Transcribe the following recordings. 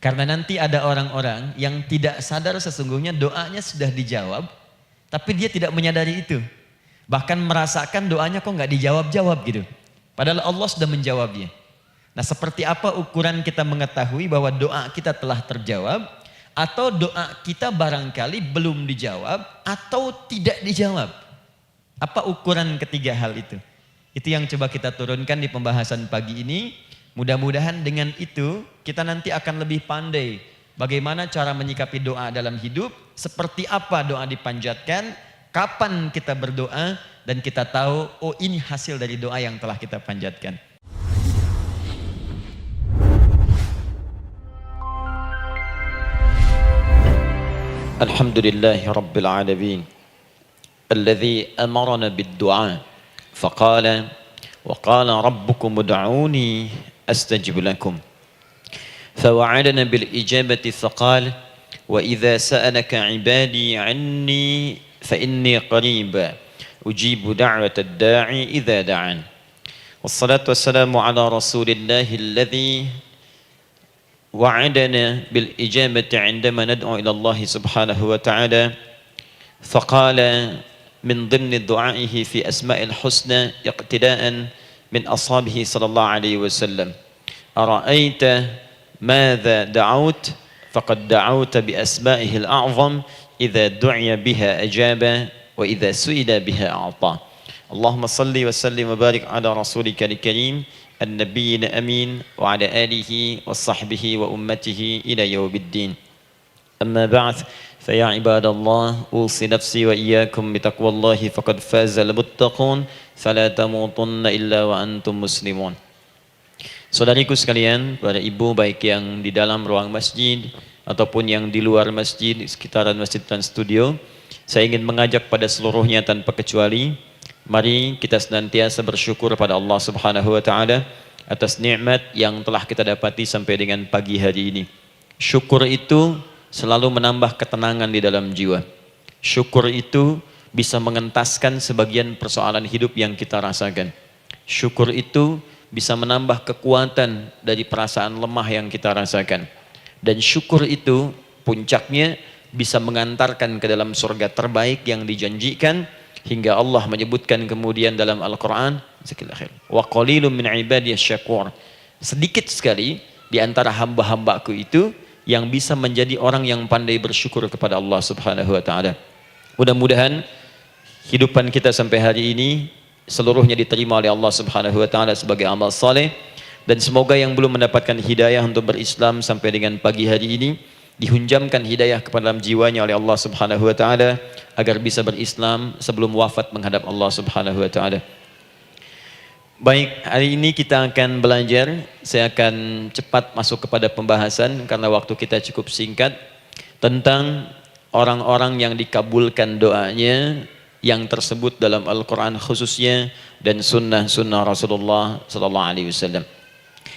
Karena nanti ada orang-orang yang tidak sadar sesungguhnya doanya sudah dijawab, tapi dia tidak menyadari itu. Bahkan merasakan doanya kok nggak dijawab-jawab gitu. Padahal Allah sudah menjawabnya. Nah, seperti apa ukuran kita mengetahui bahwa doa kita telah terjawab, atau doa kita barangkali belum dijawab, atau tidak dijawab? Apa ukuran ketiga hal itu? Itu yang coba kita turunkan di pembahasan pagi ini. Mudah-mudahan dengan itu kita nanti akan lebih pandai bagaimana cara menyikapi doa dalam hidup, seperti apa doa dipanjatkan, kapan kita berdoa, dan kita tahu oh ini hasil dari doa yang telah kita panjatkan. Alhamdulillahi Rabbil Alamin Alladhi amarana bid-du'a faqala wa qala rabbukum ud'uni astajib lakum fawa'adana bil-ijabati faqala wa idha sa'alaka ibadi anni fa inni qariba ujibu da'wata ad-da'i idha da'an wassalatu wassalamu ala rasulillahi alladhi وعدنا بالإجابة عندما ندعو إلى الله سبحانه وتعالى فقال من ضمن دعائه في أسماء الحسنى اقتداء من أصحابه صلى الله عليه وسلم أرأيت ماذا دعوت فقد دعوت بأسمائه الأعظم إذا دعي بها أجاب وإذا سئل بها أعطى اللهم صل وسلم وبارك على رسولك الكريم النبي الأمين وعلى آله وصحبه وأمته إلى يوم الدين أما بعد فيا عباد الله أوصي نفسي وإياكم بتقوى الله فقد فاز المتقون فلا تموتن إلا وأنتم مسلمون. Saudariku sekalian, para ibu baik yang di dalam ruang masjid ataupun yang di luar masjid, di sekitaran Masjid Trans Studio, saya ingin mengajak pada seluruhnya tanpa kecuali, mari kita senantiasa bersyukur pada Allah Subhanahu wa taala atas nikmat yang telah kita dapati sampai dengan pagi hari ini. Syukur itu selalu menambah ketenangan di dalam jiwa. Syukur itu bisa mengentaskan sebagian persoalan hidup yang kita rasakan. Syukur itu bisa menambah kekuatan dari perasaan lemah yang kita rasakan. Dan syukur itu puncaknya bisa mengantarkan ke dalam surga terbaik yang dijanjikan, hingga Allah menyebutkan kemudian dalam Al-Quran, wa qalilun min ibadiyas syakur, sedikit sekali di antara hamba-hambaku itu yang bisa menjadi orang yang pandai bersyukur kepada Allah Subhanahu wa taala. Mudah-mudahan hidupan kita sampai hari ini seluruhnya diterima oleh Allah Subhanahu wa taala sebagai amal saleh, dan semoga yang belum mendapatkan hidayah untuk berislam sampai dengan pagi hari ini dihunjamkan hidayah kepada dalam jiwanya oleh Allah Subhanahu wa taala agar bisa berislam sebelum wafat menghadap Allah Subhanahu wa taala. Baik, hari ini kita akan belajar. Saya akan cepat masuk kepada pembahasan karena waktu kita cukup singkat, tentang orang-orang yang dikabulkan doanya yang tersebut dalam Al-Quran khususnya dan sunnah-sunnah Rasulullah sallallahu alaihi wasallam.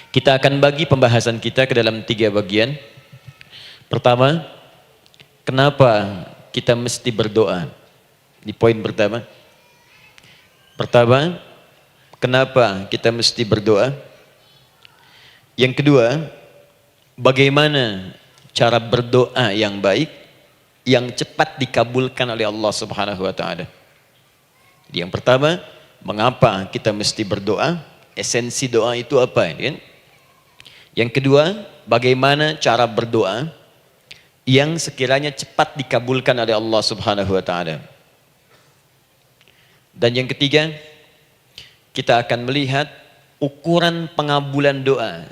Kita akan bagi pembahasan kita ke dalam 3 bagian. Pertama, kenapa kita mesti berdoa? Di poin pertama. Kenapa kita mesti berdoa? Yang kedua, bagaimana cara berdoa yang baik, yang cepat dikabulkan oleh Allah Subhanahu wa taala? Yang pertama, mengapa kita mesti berdoa? Esensi doa itu apa? Yang kedua, bagaimana cara berdoa yang sekiranya cepat dikabulkan oleh Allah Subhanahu wa taala. Dan yang ketiga, kita akan melihat ukuran pengabulan doa.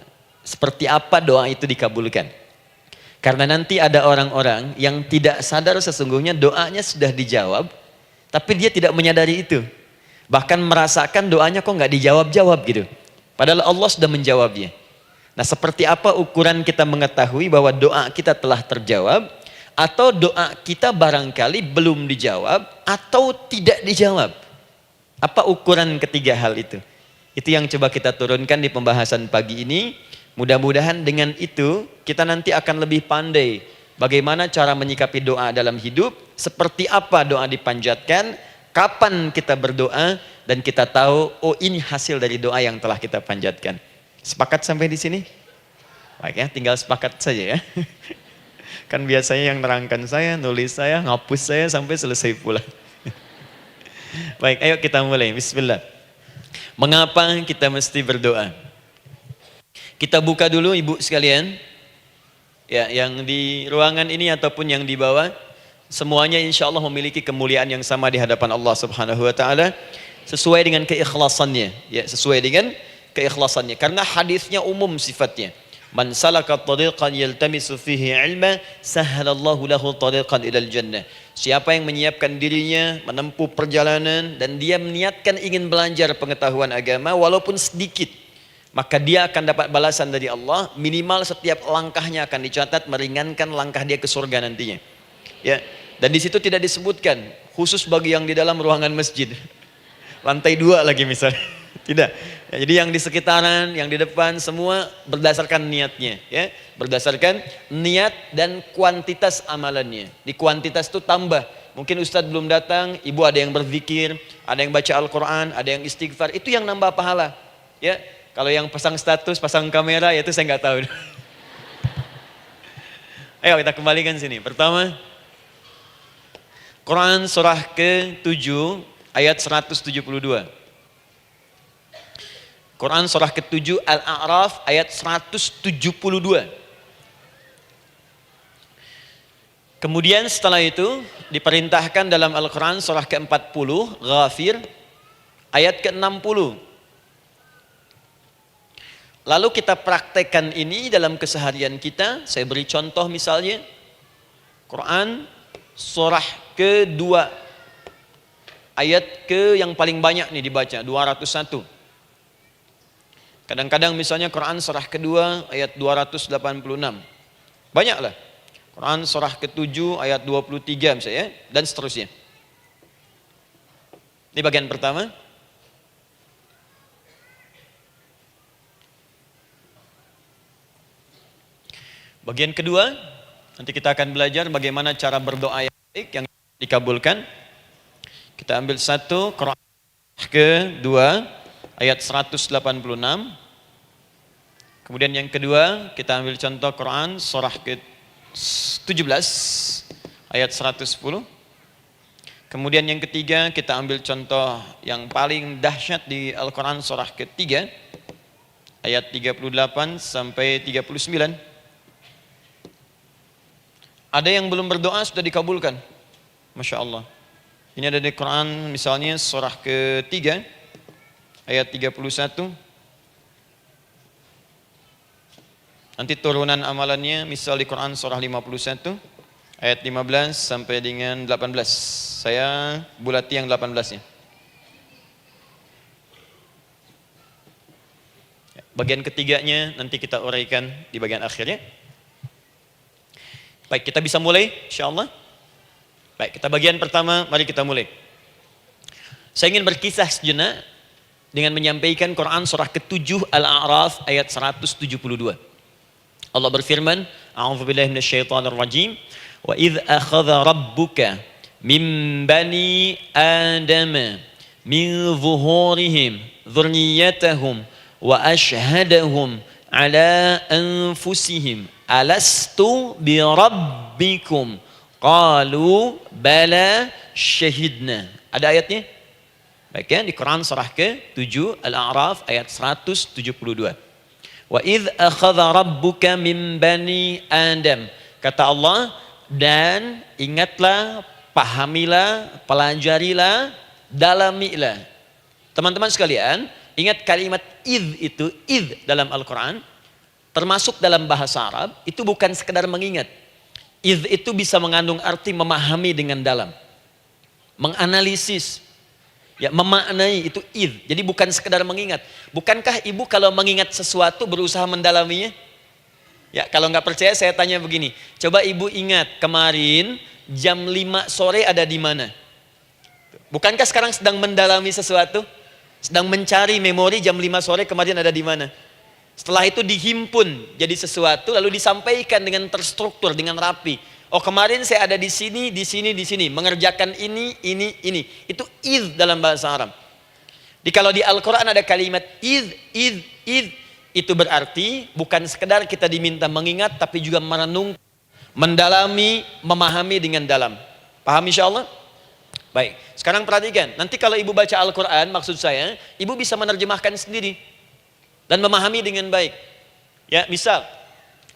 Seperti apa doa itu dikabulkan. Karena nanti ada orang-orang yang tidak sadar sesungguhnya doanya sudah dijawab, tapi dia tidak menyadari itu. Bahkan merasakan doanya kok nggak dijawab-jawab gitu. Padahal Allah sudah menjawabnya. Nah, seperti apa ukuran kita mengetahui bahwa doa kita telah terjawab, atau doa kita barangkali belum dijawab, atau tidak dijawab? Apa ukuran ketiga hal itu? Itu yang coba kita turunkan di pembahasan pagi ini. Mudah-mudahan dengan itu kita nanti akan lebih pandai bagaimana cara menyikapi doa dalam hidup, seperti apa doa dipanjatkan, kapan kita berdoa, dan kita tahu oh ini hasil dari doa yang telah kita panjatkan. Sepakat sampai di sini? Baik ya, tinggal sepakat saja ya. Kan biasanya yang nerangkan saya, nulis saya, ngapus saya sampai selesai pula. Baik, ayo kita mulai. Bismillah. Mengapa kita mesti berdoa? Kita buka dulu ibu sekalian. Ya, yang di ruangan ini ataupun yang di bawah, semuanya insya Allah memiliki kemuliaan yang sama di hadapan Allah Subhanahu wa taala sesuai dengan keikhlasannya, ya, sesuai dengan keikhlasannya. Karena hadisnya umum sifatnya. Man salaka tariqan yaltamisu fihi ilma, sahhalallahu lahu tariqan ilal jannah. Siapa yang menyiapkan dirinya menempuh perjalanan dan dia meniatkan ingin belajar pengetahuan agama walaupun sedikit, maka dia akan dapat balasan dari Allah, minimal setiap langkahnya akan dicatat meringankan langkah dia ke surga nantinya. Ya, dan di situ tidak disebutkan khusus bagi yang di dalam ruangan masjid. Lantai 2 lagi misalnya. Tidak. Ya, jadi yang di sekitaran, yang di depan semua berdasarkan niatnya, ya. Berdasarkan niat dan kuantitas amalannya. Di kuantitas itu tambah. Mungkin Ustadz belum datang, ibu ada yang berzikir, ada yang baca Al-Qur'an, ada yang istighfar, itu yang nambah pahala. Ya. Kalau yang pasang status, pasang kamera, ya itu saya nggak tahu. Ayo kita kembalikan sini. Pertama, Quran surah ke-7 ayat 172. Quran surah ke-7 Al-A'raf ayat 172. Kemudian setelah itu diperintahkan dalam Al-Quran surah ke-40 Ghafir ayat ke-60. Lalu kita praktekkan ini dalam keseharian kita. Saya beri contoh misalnya Quran surah ke-2 ayat ke yang paling banyak nih dibaca 201. Kadang-kadang misalnya Quran surah ke-2 ayat 286. Banyaklah. Quran surah ke-7 ayat 23 misalnya dan seterusnya. Ini bagian pertama. Bagian kedua, nanti kita akan belajar bagaimana cara berdoa yang baik yang dikabulkan. Kita ambil satu, Quran ke-2 ayat 186. Kemudian yang kedua, kita ambil contoh Quran surah ke-17 ayat 110. Kemudian yang ketiga, kita ambil contoh yang paling dahsyat di Al-Quran surah ke-3 ayat 38 sampai 39. Ada yang belum berdoa sudah dikabulkan. Masya Allah. Ini ada di Quran misalnya surah ke-3 ayat 31. Nanti turunan amalannya misal di Quran surah 51 ayat 15 sampai dengan 18. Saya bulati yang 18-nya. Bagian ketiganya nanti kita uraikan di bagian akhirnya. Baik, kita bisa mulai insyaallah. Baik, kita bagian pertama, mari kita mulai. Saya ingin berkisah sejenak dengan menyampaikan Quran surah ke-7 Al-A'raf ayat 172. Allah berfirman, A'udzubillahi minasyaitonirrajim, wa idz akhadha rabbuka min bani adama min zuhurihim dzurriyyatahum wa ashhadahum ala anfusihim alastu bi rabbikum qalu bala syahidna. Ada ayatnya? Baik ya, di Quran surah ke-7 Al-A'raf ayat 172. Wa idz akhadha rabbuka min bani Adam. Kata Allah, dan ingatlah, pahamilah, pelajarilah, dalamilah. Teman-teman sekalian, ingat kalimat idz itu, idz dalam Al-Quran termasuk dalam bahasa Arab, itu bukan sekedar mengingat. Idz itu bisa mengandung arti memahami dengan dalam. Menganalisis. Ya, memaknai itu idz. Jadi bukan sekedar mengingat. Bukankah ibu kalau mengingat sesuatu berusaha mendalaminya? Ya, kalau nggak percaya saya tanya begini. Coba ibu ingat kemarin jam 5 sore ada di mana? Bukankah sekarang sedang mendalami sesuatu? Sedang mencari memori jam 5 sore kemarin ada di mana? Setelah itu dihimpun jadi sesuatu lalu disampaikan dengan terstruktur, dengan rapi. Oh, kemarin saya ada di sini, di sini, di sini, mengerjakan ini. Itu idz dalam bahasa Arab. Kalau di Al-Quran ada kalimat idz. Itu berarti bukan sekedar kita diminta mengingat, tapi juga merenung, mendalami, memahami dengan dalam. Paham insyaallah? Baik, sekarang perhatikan. Nanti kalau ibu baca Al-Quran, maksud saya, ibu bisa menerjemahkan sendiri dan memahami dengan baik. Ya, misal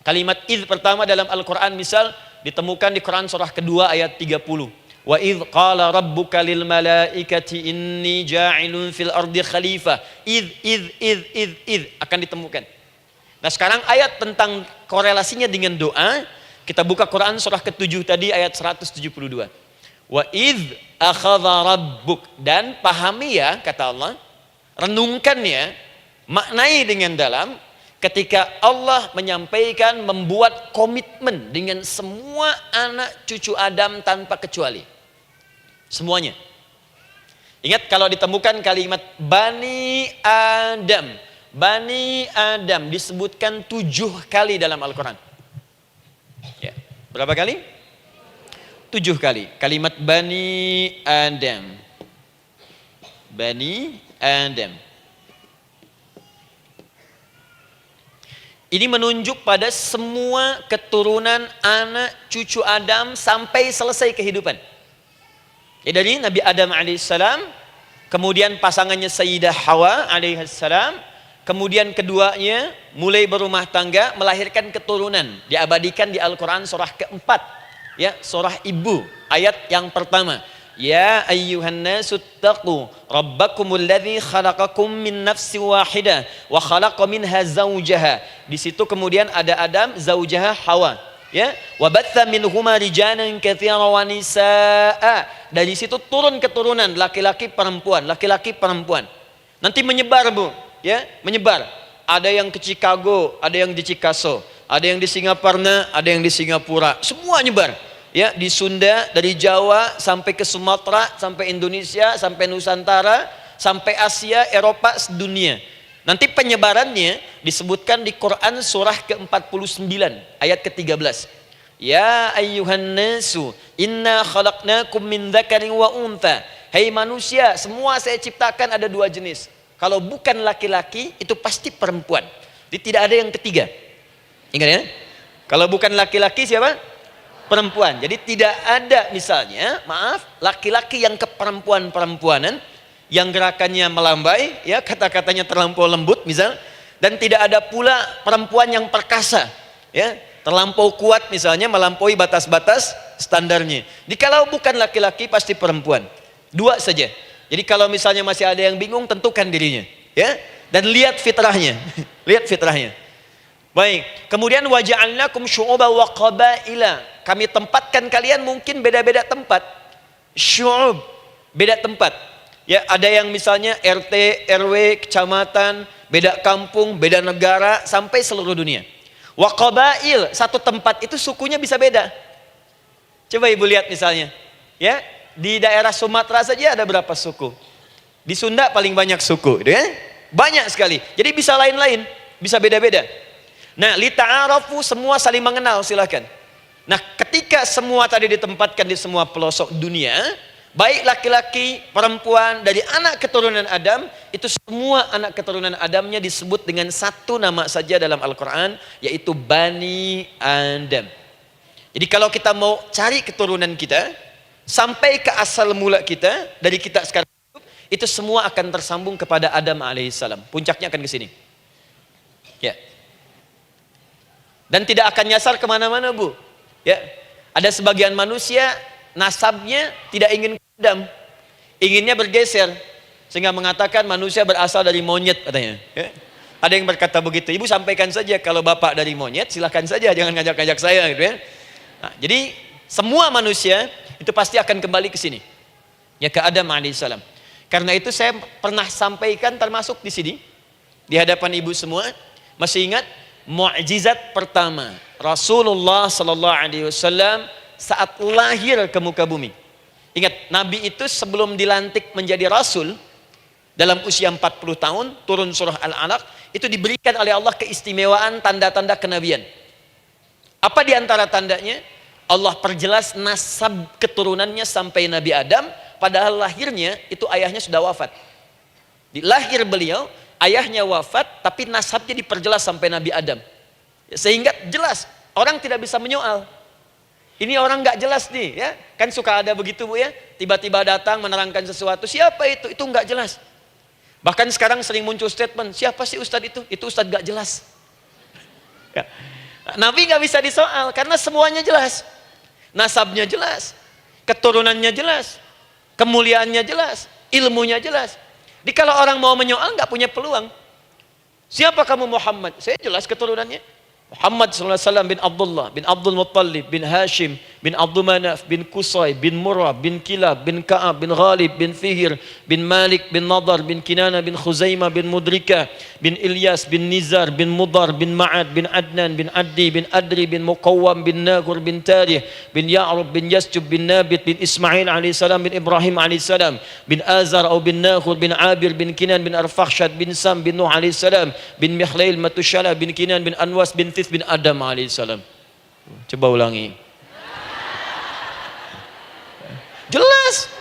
kalimat idz pertama dalam Al-Quran misal ditemukan di Quran surah kedua ayat 30. Wa idz qala rabbuka lil malaikati inni ja'ilun fil ardi khalifah. Idz akan ditemukan. Nah, sekarang ayat tentang korelasinya dengan doa, kita buka Quran surah ke-7 tadi ayat 172. Wa idz akhadha rabbuk, dan pahami ya kata Allah, renungkan ya, maknai dengan dalam ketika Allah menyampaikan, membuat komitmen dengan semua anak cucu Adam tanpa kecuali. Semuanya. Ingat kalau ditemukan kalimat Bani Adam. Bani Adam disebutkan 7 kali dalam Al-Quran. Ya. Berapa kali? 7 kali. Kalimat Bani Adam. Bani Adam. Ini menunjuk pada semua keturunan anak cucu Adam sampai selesai kehidupan. Ya, dari Nabi Adam alaihissalam, kemudian pasangannya Sayyidah Hawa alaihissalam, kemudian keduanya mulai berumah tangga, melahirkan keturunan, diabadikan di Al-Quran surah keempat, ya, surah Ibu, ayat yang pertama. Ya ayyuhan nasu taqu rabbakumul ladzi khalaqakum min nafsin wahidah wa khalaqa minha zawjaha. Di situ kemudian ada Adam, zaujaha Hawa, ya. Wa batha minhuma rijalan katsiran wa nisaa. Dari situ turun keturunan laki-laki perempuan, laki-laki perempuan. Nanti menyebar, Bu, ya, menyebar. Ada yang ke Chicago, ada yang di Chicago, ada yang di Singaparna, ada yang di Singapura. Semua nyebar. Ya, di Sunda, dari Jawa sampai ke Sumatera, sampai Indonesia, sampai Nusantara, sampai Asia, Eropa, sedunia. Nanti penyebarannya disebutkan di Quran surah ke-49 ayat ke-13. Ya ayyuhan nasu inna khalaqnakum min dzakarin wa untha. Hai manusia, semua saya ciptakan ada 2 jenis. Kalau bukan laki-laki itu pasti perempuan. Jadi tidak ada yang ketiga. Ingat ya? Kalau bukan laki-laki siapa? Perempuan. Jadi tidak ada misalnya, maaf, laki-laki yang keperempuan-perempuanan, yang gerakannya melambai, ya, kata-katanya terlampau lembut misal, dan tidak ada pula perempuan yang perkasa, ya, terlampau kuat misalnya, melampaui batas-batas standarnya. Jadi kalau bukan laki-laki pasti perempuan. 2 saja. Jadi kalau misalnya masih ada yang bingung, tentukan dirinya, ya, dan lihat fitrahnya. Lihat fitrahnya. Baik, kemudian waja'alnakum syu'uban wa qabaila. Kami tempatkan kalian mungkin beda-beda tempat. Syu'ub, beda tempat. Ya, ada yang misalnya RT, RW, kecamatan, beda kampung, beda negara, sampai seluruh dunia. Wa qabail, satu tempat itu sukunya bisa beda. Coba Ibu lihat misalnya, ya, di daerah Sumatera saja ada berapa suku? Di Sunda paling banyak suku, gitu ya? Banyak sekali. Jadi bisa lain-lain, bisa beda-beda. Nah, lita'arafu, semua saling mengenal, silakan. Nah, ketika semua tadi ditempatkan di semua pelosok dunia, baik laki-laki, perempuan, dari anak keturunan Adam, itu semua anak keturunan Adamnya disebut dengan satu nama saja dalam Al-Quran, yaitu Bani Adam. Jadi kalau kita mau cari keturunan kita, sampai ke asal mula kita, dari kita sekarang, itu semua akan tersambung kepada Adam alaihissalam. Puncaknya akan ke sini. Ya. Dan tidak akan nyasar kemana-mana, Bu. Ya, ada sebagian manusia nasabnya tidak ingin ke Adam, inginnya bergeser, sehingga mengatakan manusia berasal dari monyet katanya. Ya. Ada yang berkata begitu. Ibu sampaikan saja kalau bapak dari monyet, silahkan saja, jangan ngajak-ngajak saya, gitu ya. Nah, jadi semua manusia itu pasti akan kembali ke sini, ya, ke Adam alaihissalam. Karena itu saya pernah sampaikan termasuk di sini di hadapan ibu semua, masih ingat? Mukjizat pertama Rasulullah sallallahu alaihi wasallam saat lahir ke muka bumi. Ingat, Nabi itu sebelum dilantik menjadi Rasul dalam usia 40 tahun, turun surah Al-Alaq, itu diberikan oleh Allah keistimewaan tanda-tanda kenabian. Apa di antara tandanya? Allah perjelas nasab keturunannya sampai Nabi Adam, padahal lahirnya itu ayahnya sudah wafat. Di lahir beliau ayahnya wafat tapi nasabnya diperjelas sampai Nabi Adam. Sehingga jelas, orang tidak bisa menyoal. Ini orang nggak jelas nih, ya. Kan suka ada begitu, Bu, ya. Tiba-tiba datang menerangkan sesuatu, siapa itu? Itu nggak jelas. Bahkan sekarang sering muncul statement, siapa sih ustadz itu? Itu ustadz nggak jelas. Ya. Nabi nggak bisa disoal karena semuanya jelas. Nasabnya jelas, keturunannya jelas, kemuliaannya jelas, ilmunya jelas. Jadi kalau orang mau menyoal nggak punya peluang. Siapa kamu Muhammad? Saya jelas keturunannya. Muhammad SAW bin Abdullah, bin Abdul Muttalib, bin Hashim, bin Abdul Manaf, bin Qusay, bin Murrah, bin Kilab, bin Ka'ab, bin Ghalib, bin Fihir, bin Malik, bin Nadar, bin Kinana, bin Khuzaimah, bin Mudrika, bin Ilyas, bin Nizar, bin Mudar, bin Ma'ad, bin Adnan, bin Addi, bin Adri, bin Muqawwam, bin Nagur, bin Tarih, bin Ya'rub, bin Yasjub, bin Nabit, bin Ismail AS, bin Ibrahim AS, bin Azar atau bin Nagur, bin Abir, bin Kinan, bin Arfakhshad, bin Sam, bin Nuh AS, bin Mikhlail, Matushala, bin Kinan, bin Anwas, bin bin Adam alaihissalam. Coba ulangi. Jelas.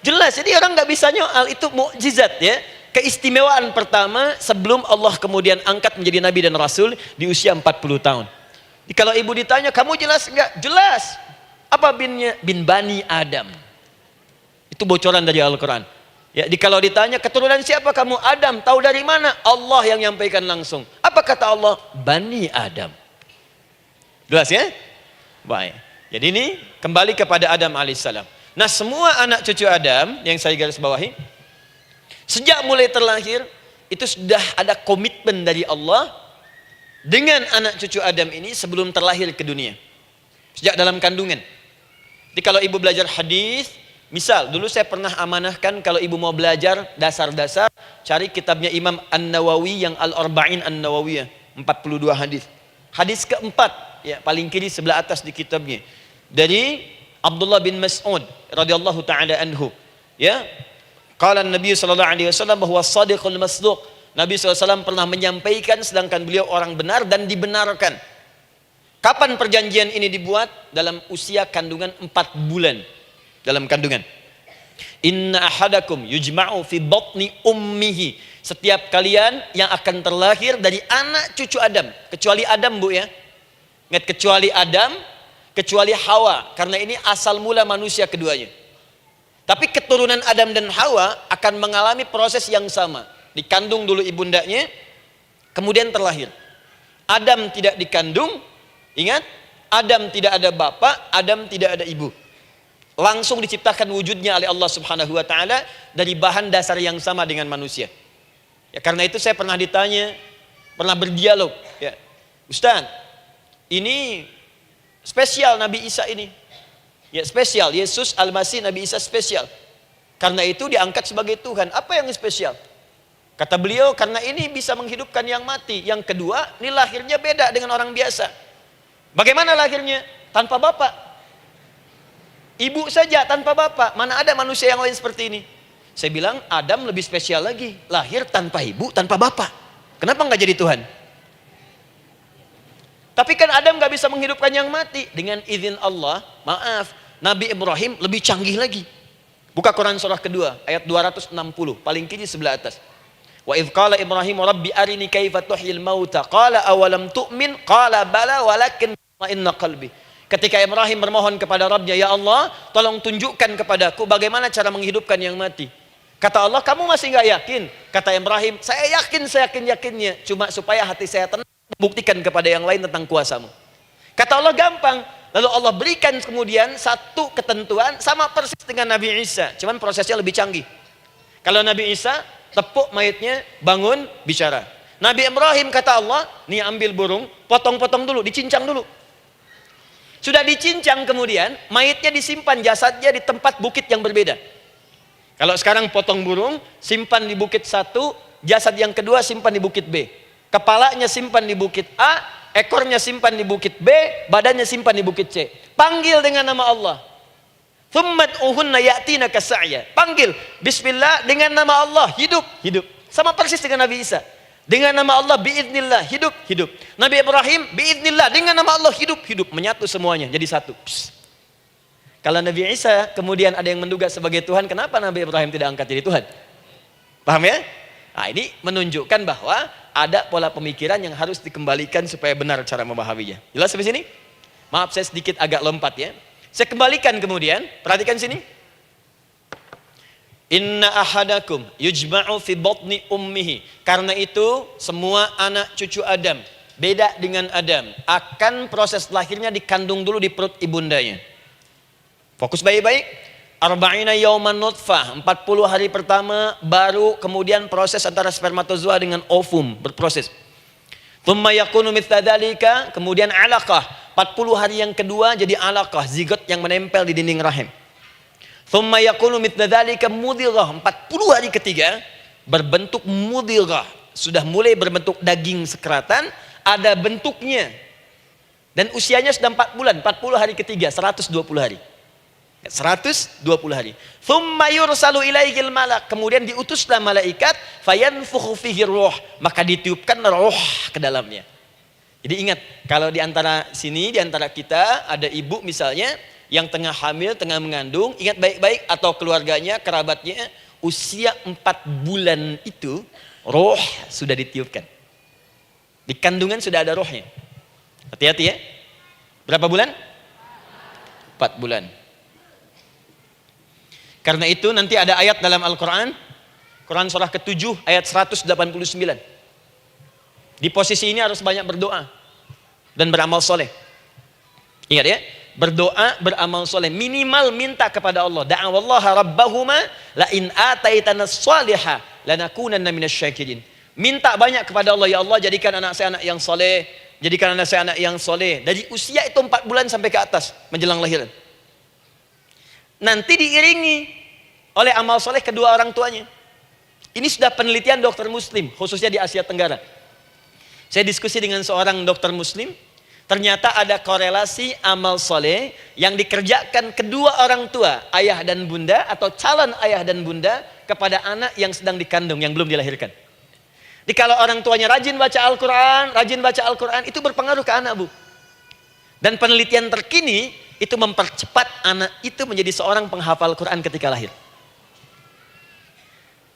Jelas. Jadi orang nggak bisa nyoal, itu mukjizat, ya. Keistimewaan pertama sebelum Allah kemudian angkat menjadi nabi dan rasul di usia 40 tahun. Jadi kalau ibu ditanya, kamu jelas enggak? Jelas. Apa binnya? Bin Bani Adam. Itu bocoran dari Al-Quran. Ya, kalau ditanya keturunan siapa kamu? Adam. Tahu dari mana? Allah yang nyampaikan langsung. Apa kata Allah? Bani Adam. Jelas, ya? Baik. Jadi ini kembali kepada Adam alaihissalam. Nah, semua anak cucu Adam yang saya garis bawahi, sejak mulai terlahir itu sudah ada komitmen dari Allah dengan anak cucu Adam ini sebelum terlahir ke dunia. Sejak dalam kandungan. Jadi kalau ibu belajar hadis, misal, dulu saya pernah amanahkan kalau ibu mau belajar dasar-dasar, cari kitabnya Imam An-Nawawi yang Al-Arba'in An-Nawawiyah, 42 hadis. Hadis keempat, ya, paling kiri sebelah atas di kitabnya. Dari Abdullah bin Mas'ud radhiyallahu taala anhu, ya. Qala Nabi sallallahu alaihi wasallam bahwa shadiqul masduq. Nabi SAW pernah menyampaikan sedangkan beliau orang benar dan dibenarkan. Kapan perjanjian ini dibuat? Dalam usia kandungan 4 bulan. Dalam kandungan. Inna ahadakum yujma'u fi batni ummihi. Setiap kalian yang akan terlahir dari anak cucu Adam, kecuali Adam, Bu, ya. Ingat, kecuali Adam, kecuali Hawa, karena ini asal mula manusia keduanya. Tapi keturunan Adam dan Hawa akan mengalami proses yang sama. Dikandung dulu ibundanya, kemudian terlahir. Adam tidak dikandung, ingat, Adam tidak ada bapak, Adam tidak ada ibu. Langsung diciptakan wujudnya oleh Allah Subhanahu wa taala dari bahan dasar yang sama dengan manusia. Ya, karena itu saya pernah ditanya, pernah berdialog, ya. Ustaz, ini spesial Nabi Isa ini. Ya, spesial, Yesus Al-Masih Nabi Isa spesial. Karena itu diangkat sebagai Tuhan. Apa yang spesial? Kata beliau, karena ini bisa menghidupkan yang mati. Yang kedua, ini lahirnya beda dengan orang biasa. Bagaimana lahirnya? Tanpa bapak. Ibu saja tanpa bapak. Mana ada manusia yang lain seperti ini? Saya bilang Adam lebih spesial lagi. Lahir tanpa ibu, tanpa bapak. Kenapa nggak jadi Tuhan? Tapi kan Adam nggak bisa menghidupkan yang mati. Dengan izin Allah, maaf, Nabi Ibrahim lebih canggih lagi. Buka Quran surah kedua, ayat 260. Paling kiri sebelah atas. Wa idh qala Ibrahim Rabbi arini kaifa tuhyil mauta. Qala awalam tu'min. Qala bala walakin inna qalbi. Ketika Ibrahim bermohon kepada Rabbnya, ya Allah, tolong tunjukkan kepadaku bagaimana cara menghidupkan yang mati. Kata Allah, kamu masih nggak yakin? Kata Ibrahim, saya yakin-yakinnya. Cuma supaya hati saya tenang, buktikan kepada yang lain tentang kuasamu. Kata Allah, gampang. Lalu Allah berikan kemudian satu ketentuan sama persis dengan Nabi Isa. Cuman prosesnya lebih canggih. Kalau Nabi Isa, tepuk mayatnya, bangun, bicara. Nabi Ibrahim kata Allah, nih ambil burung, potong-potong dulu, dicincang dulu. Sudah dicincang kemudian, mayatnya disimpan, jasadnya di tempat bukit yang berbeda. Kalau sekarang potong burung, simpan di bukit satu, jasad yang kedua simpan di bukit B. Kepalanya simpan di bukit A, ekornya simpan di bukit B, badannya simpan di bukit C. Panggil dengan nama Allah. Thummat uhunna ya'tina kasa'ya. Panggil, bismillah, dengan nama Allah, hidup. Sama persis dengan Nabi Isa. Dengan nama Allah biiznillah, hidup. Nabi Ibrahim biiznillah, dengan nama Allah hidup. Menyatu semuanya jadi satu. Psst. Kalau Nabi Isa kemudian ada yang menduga sebagai Tuhan, kenapa Nabi Ibrahim tidak angkat jadi Tuhan? Paham ya? Nah, ini menunjukkan bahwa ada pola pemikiran yang harus dikembalikan supaya benar cara memahaminya. Jelas sampai sini? Maaf saya sedikit agak lompat ya. Saya kembalikan kemudian, perhatikan sini. Inna ahadakum yujma'u fi batni ummihi. Karena itu semua anak cucu Adam, beda dengan Adam, akan proses lahirnya dikandung dulu di perut ibundanya. Fokus baik-baik. Arba'ina yauman nutfah, 40 hari pertama baru kemudian proses antara spermatozoa dengan ovum berproses. Thumma yakunu mithla dzalika, kemudian alaqah. 40 hari yang kedua jadi alaqah, zigot yang menempel di dinding rahim. Thumma yakunu mithla dzalika mudghah. 40 hari ketiga berbentuk mudghah, sudah mulai berbentuk daging sekeratan, ada bentuknya. Dan usianya sudah 4 bulan, 40 hari ketiga, 120 hari. 120 hari. Thumma yursalu ilaihil malak, kemudian diutuslah malaikat, fayanfukhu fihi ruh, maka ditiupkan roh ke dalamnya. Jadi ingat, kalau di antara sini, di antara kita ada ibu misalnya yang tengah hamil, tengah mengandung, ingat baik-baik, atau keluarganya, kerabatnya, usia 4 bulan itu roh sudah ditiupkan. Di kandungan sudah ada rohnya. Hati-hati ya. Berapa bulan? 4 bulan. Karena itu nanti ada ayat dalam Al-Quran, Quran surah ke-7 ayat 189. Di posisi ini harus banyak berdoa dan beramal soleh. Ingat ya, berdoa, beramal soleh, minimal minta kepada Allah. Da'awallaha rabbahuma la in ataitana salihah lanakunanna minasyakirin. Minta banyak kepada Allah, ya Allah jadikan anak saya anak yang soleh, jadikan anak saya anak yang soleh. Dari usia itu 4 bulan sampai ke atas menjelang lahiran. Nanti diiringi oleh amal soleh kedua orang tuanya. Ini sudah penelitian dokter muslim, khususnya di Asia Tenggara. Saya diskusi dengan seorang dokter muslim, ternyata ada korelasi amal soleh yang dikerjakan kedua orang tua, ayah dan bunda, atau calon ayah dan bunda, kepada anak yang sedang dikandung, yang belum dilahirkan. Jadi kalau orang tuanya rajin baca Al-Quran, itu berpengaruh ke anak, Bu. Dan penelitian terkini, itu mempercepat anak itu menjadi seorang penghafal Quran ketika lahir.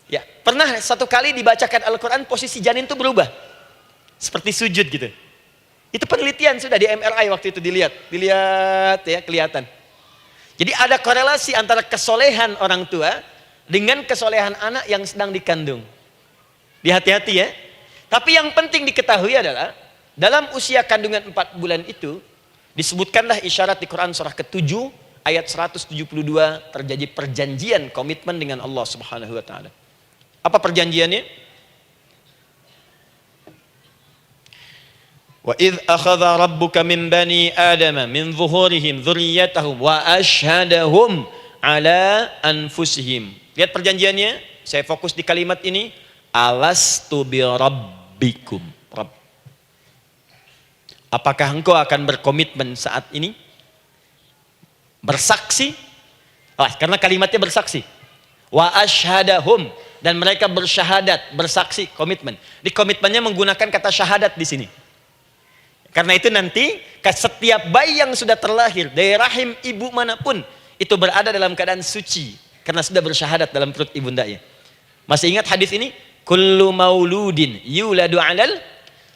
Ya, pernah satu kali dibacakan Al-Quran, posisi janin itu berubah. Seperti sujud gitu. Itu penelitian sudah di MRI waktu itu dilihat ya, kelihatan. Jadi ada korelasi antara kesolehan orang tua dengan kesolehan anak yang sedang dikandung. Hati-hati ya. Tapi yang penting diketahui adalah dalam usia kandungan 4 bulan itu disebutkanlah isyarat di Quran surah ke-7 ayat 172 terjadi perjanjian komitmen dengan Allah Subhanahu wa taala. Apa perjanjiannya? Wa idz akhadha rabbuka min bani adama min zuhurihim dzurriyyatahum wa asyhadahum ala anfusihim. Lihat perjanjiannya, saya fokus di kalimat ini, alastu bi rabbikum. Rabb. Apakah engkau akan berkomitmen saat ini? Bersaksi? Karena kalimatnya bersaksi. Wa asyhadahum, dan mereka bersyahadat, bersaksi, komitmen. Di komitmennya menggunakan kata syahadat di sini. Karena itu nanti setiap bayi yang sudah terlahir dari rahim ibu manapun itu berada dalam keadaan suci karena sudah bersyahadat dalam perut ibundanya. Masih ingat hadis ini? Kullu mauludin yuladu 'alal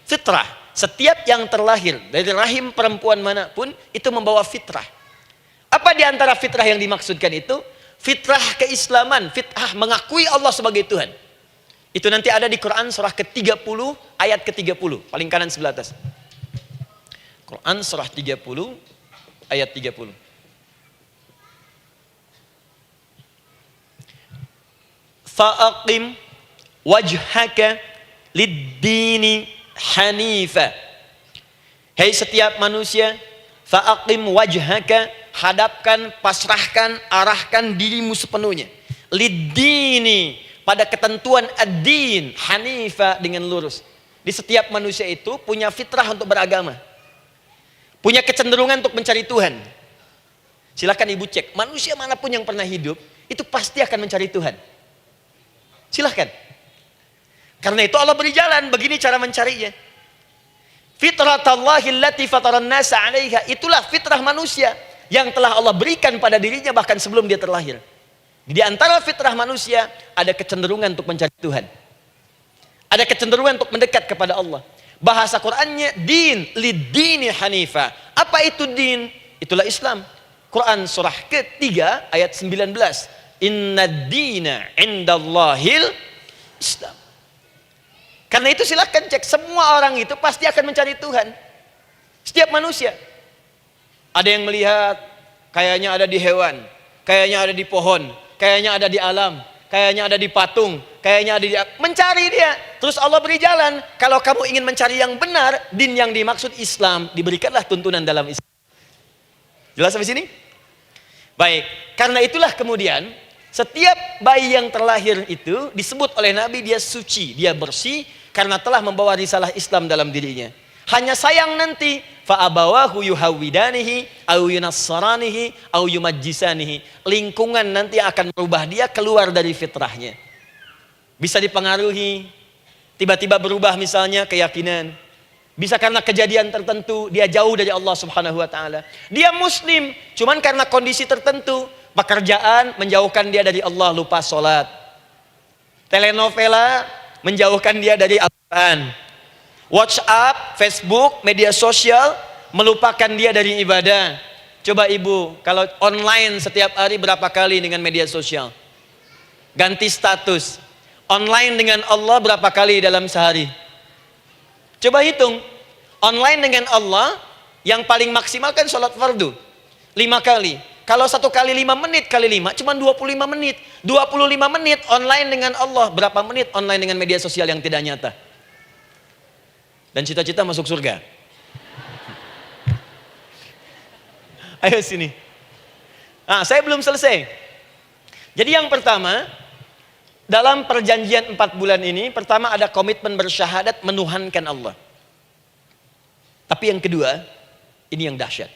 fitrah. Setiap yang terlahir dari rahim perempuan manapun itu membawa fitrah. Apa di antara fitrah yang dimaksudkan itu? Fitrah keislaman, fitrah mengakui Allah sebagai Tuhan. Itu nanti ada di Quran surah ke-30 ayat ke-30, paling kanan sebelah atas. Quran surah 30 ayat 30. Fa'aqim wajhaka lid-dini hanifa. Hei setiap manusia, fa'aqim wajhaka, hadapkan, pasrahkan, arahkan dirimu sepenuhnya. Lid-dini, pada ketentuan ad-din, hanifa, dengan lurus. Di setiap manusia itu punya fitrah untuk beragama. Punya kecenderungan untuk mencari Tuhan. Silakan ibu cek, manusia manapun yang pernah hidup, itu pasti akan mencari Tuhan. Silakan. Karena itu Allah beri jalan, begini cara mencarinya. Fitratallahi allati fataran nasa 'alaiha, itulah fitrah manusia yang telah Allah berikan pada dirinya bahkan sebelum dia terlahir. Di antara fitrah manusia ada kecenderungan untuk mencari Tuhan. Ada kecenderungan untuk mendekat kepada Allah. Bahasa Qur'annya din lidini hanifa. Apa itu din? Itulah Islam. Quran surah ketiga ayat 19. Inna dina indallahil Islam. Karena itu silakan cek, semua orang itu pasti akan mencari Tuhan. Setiap manusia. Ada yang melihat kayaknya ada di hewan, kayaknya ada di pohon, kayaknya ada di alam, kayaknya ada di patung, kayaknya ada di... Mencari dia. Terus Allah beri jalan. Kalau kamu ingin mencari yang benar, din yang dimaksud Islam, diberikanlah tuntunan dalam Islam. Jelas sampai sini? Baik. Karena itulah kemudian setiap bayi yang terlahir itu disebut oleh Nabi dia suci, dia bersih karena telah membawa risalah Islam dalam dirinya. Hanya sayang nanti fa'abawahu yuhawidanihi au yunassaranihi au yumajjisanihi. Lingkungan nanti akan merubah dia keluar dari fitrahnya. Bisa dipengaruhi, tiba-tiba berubah misalnya keyakinan. Bisa karena kejadian tertentu dia jauh dari Allah Subhanahu wa taala. Dia muslim, cuman karena kondisi tertentu, pekerjaan menjauhkan dia dari Allah, lupa sholat. Telenovela menjauhkan dia dari Al-Quran. WhatsApp, Facebook, media sosial melupakan dia dari ibadah. Coba ibu, kalau online setiap hari berapa kali dengan media sosial? Ganti status. Online dengan Allah berapa kali dalam sehari? Coba hitung. Online dengan Allah yang paling maksimal kan sholat fardu 5 kali. Kalau 1 kali 5 menit kali 5 cuma 25 menit. 25 menit online dengan Allah. Berapa menit online dengan media sosial yang tidak nyata? Dan cita-cita masuk surga. Ayo sini. Nah, saya belum selesai. Jadi yang pertama, dalam perjanjian 4 bulan ini, pertama ada komitmen bersyahadat menuhankan Allah. Tapi yang kedua, ini yang dahsyat.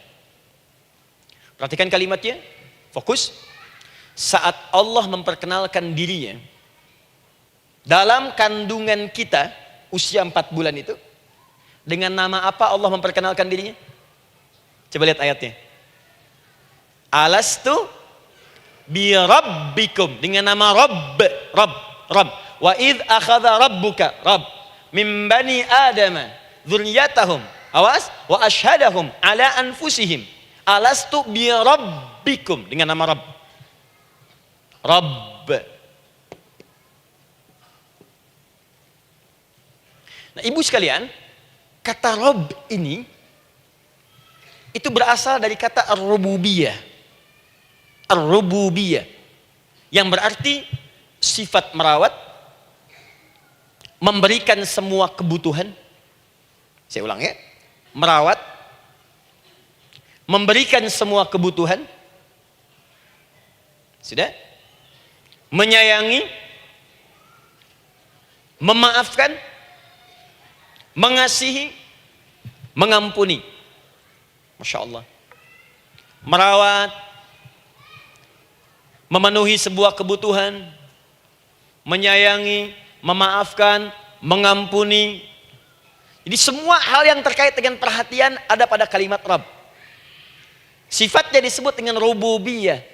Perhatikan kalimatnya, fokus. Saat Allah memperkenalkan dirinya, dalam kandungan kita, usia 4 bulan itu, dengan nama apa Allah memperkenalkan dirinya? Coba lihat ayatnya. Alastu bi rabbikum, dengan nama Rabb. Wa idh akhadha rabbuka min bani Adama dzurriyyatahum. Awas, wa ashhadahum ala anfusihim. Alastu bi rabbikum, dengan nama Rabb. Nah, ibu sekalian, kata Rabb ini itu berasal dari kata ar-rububiyah. Ar-rububiyah yang berarti sifat merawat, memberikan semua kebutuhan. Saya ulang ya. Merawat, memberikan semua kebutuhan. Sudah? Menyayangi, memaafkan, mengasihi, mengampuni. Masya Allah. Merawat, memenuhi sebuah kebutuhan, menyayangi, memaafkan, mengampuni. Jadi semua hal yang terkait dengan perhatian ada pada kalimat Rabb. Sifatnya disebut dengan rububiyah.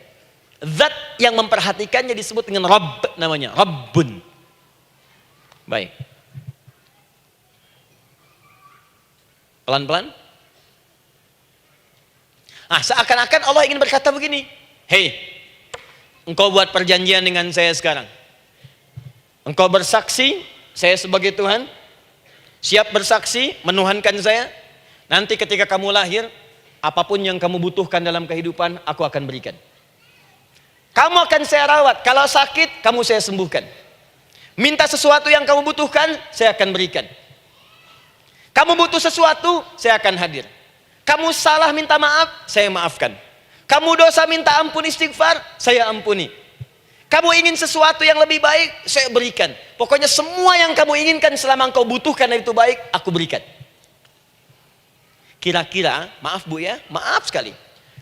Zat yang memperhatikannya disebut dengan Rabb, namanya Rabbun. Baik. Pelan-pelan. Nah, seakan-akan Allah ingin berkata begini, hei, engkau buat perjanjian dengan saya sekarang. Engkau bersaksi, saya sebagai Tuhan, siap bersaksi, menuhankan saya. Nanti ketika kamu lahir, apapun yang kamu butuhkan dalam kehidupan, aku akan berikan. Kamu akan saya rawat, kalau sakit, kamu saya sembuhkan. Minta sesuatu yang kamu butuhkan, saya akan berikan. Kamu butuh sesuatu, saya akan hadir. Kamu salah minta maaf, saya maafkan. Kamu dosa minta ampun istighfar, saya ampuni. Kamu ingin sesuatu yang lebih baik, saya berikan. Pokoknya semua yang kamu inginkan selama engkau butuhkan itu baik, aku berikan. Kira-kira, maaf Bu ya, maaf sekali.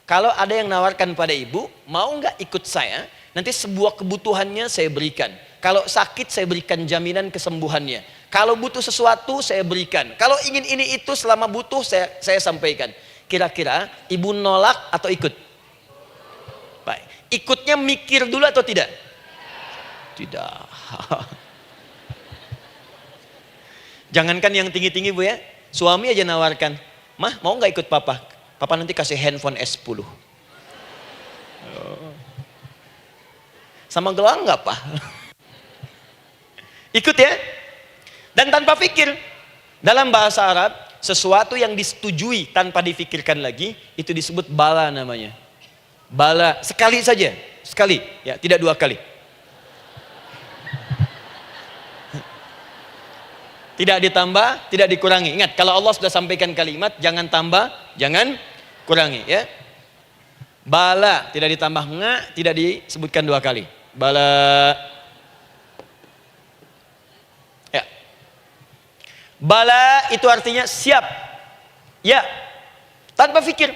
Kalau ada yang nawarkan pada ibu, mau nggak ikut saya? Nanti sebuah kebutuhannya saya berikan. Kalau sakit saya berikan jaminan kesembuhannya. Kalau butuh sesuatu saya berikan. Kalau ingin ini itu selama butuh saya sampaikan. Kira-kira ibu nolak atau ikut? Baik. ikutnya mikir dulu atau tidak? Tidak. Jangankan yang tinggi-tinggi Bu ya, suami aja nawarkan, "Mah, mau nggak ikut papa? Papa nanti kasih handphone S10. Sama gelang nggak Pak? Ikut ya. Dan tanpa pikir. Dalam bahasa Arab, sesuatu yang disetujui tanpa difikirkan lagi, itu disebut bala namanya. Bala, sekali saja. Sekali, ya, tidak dua kali. Tidak ditambah, tidak dikurangi. Ingat, kalau Allah sudah sampaikan kalimat, jangan tambah, jangan kurangi. Ya. Bala, tidak ditambah nga, tidak disebutkan dua kali. Bala. Ya. Bala itu artinya siap. Ya. Tanpa pikir.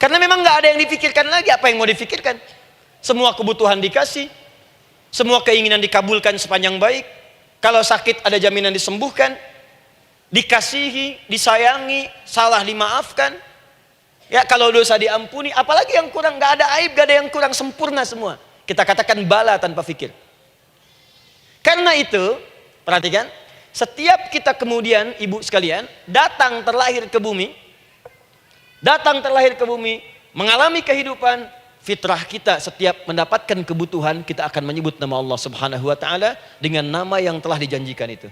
Karena memang nggak ada yang dipikirkan lagi. Apa yang mau dipikirkan? Semua kebutuhan dikasih. Semua keinginan dikabulkan sepanjang baik. Kalau sakit ada jaminan disembuhkan, dikasihi, disayangi, salah dimaafkan. Ya, kalau dosa diampuni, apalagi yang kurang, nggak ada aib, nggak ada yang kurang, sempurna semua. Kita katakan bala tanpa fikir. Karena itu, perhatikan, setiap kita kemudian, ibu sekalian, datang terlahir ke bumi, mengalami kehidupan, fitrah kita setiap mendapatkan kebutuhan, kita akan menyebut nama Allah Subhanahu wa Ta'ala dengan nama yang telah dijanjikan itu.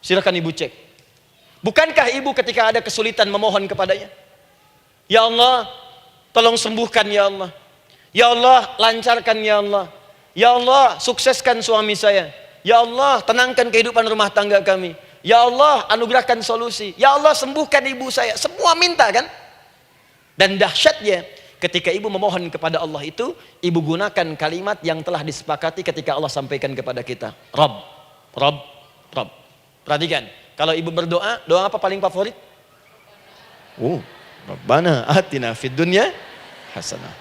Silakan ibu cek. Bukankah ibu ketika ada kesulitan memohon kepadanya? Ya Allah, tolong sembuhkan ya Allah. Ya Allah, lancarkan ya Allah. Ya Allah, sukseskan suami saya. Ya Allah, tenangkan kehidupan rumah tangga kami. Ya Allah, anugerahkan solusi. Ya Allah, sembuhkan ibu saya. Semua minta kan? Dan dahsyatnya, ketika ibu memohon kepada Allah itu, ibu gunakan kalimat yang telah disepakati ketika Allah sampaikan kepada kita. Rabb, Rabb, Rabb. Perhatikan, kalau ibu berdoa, doa apa paling favorit? Rabbana atina fid dunya hasanah.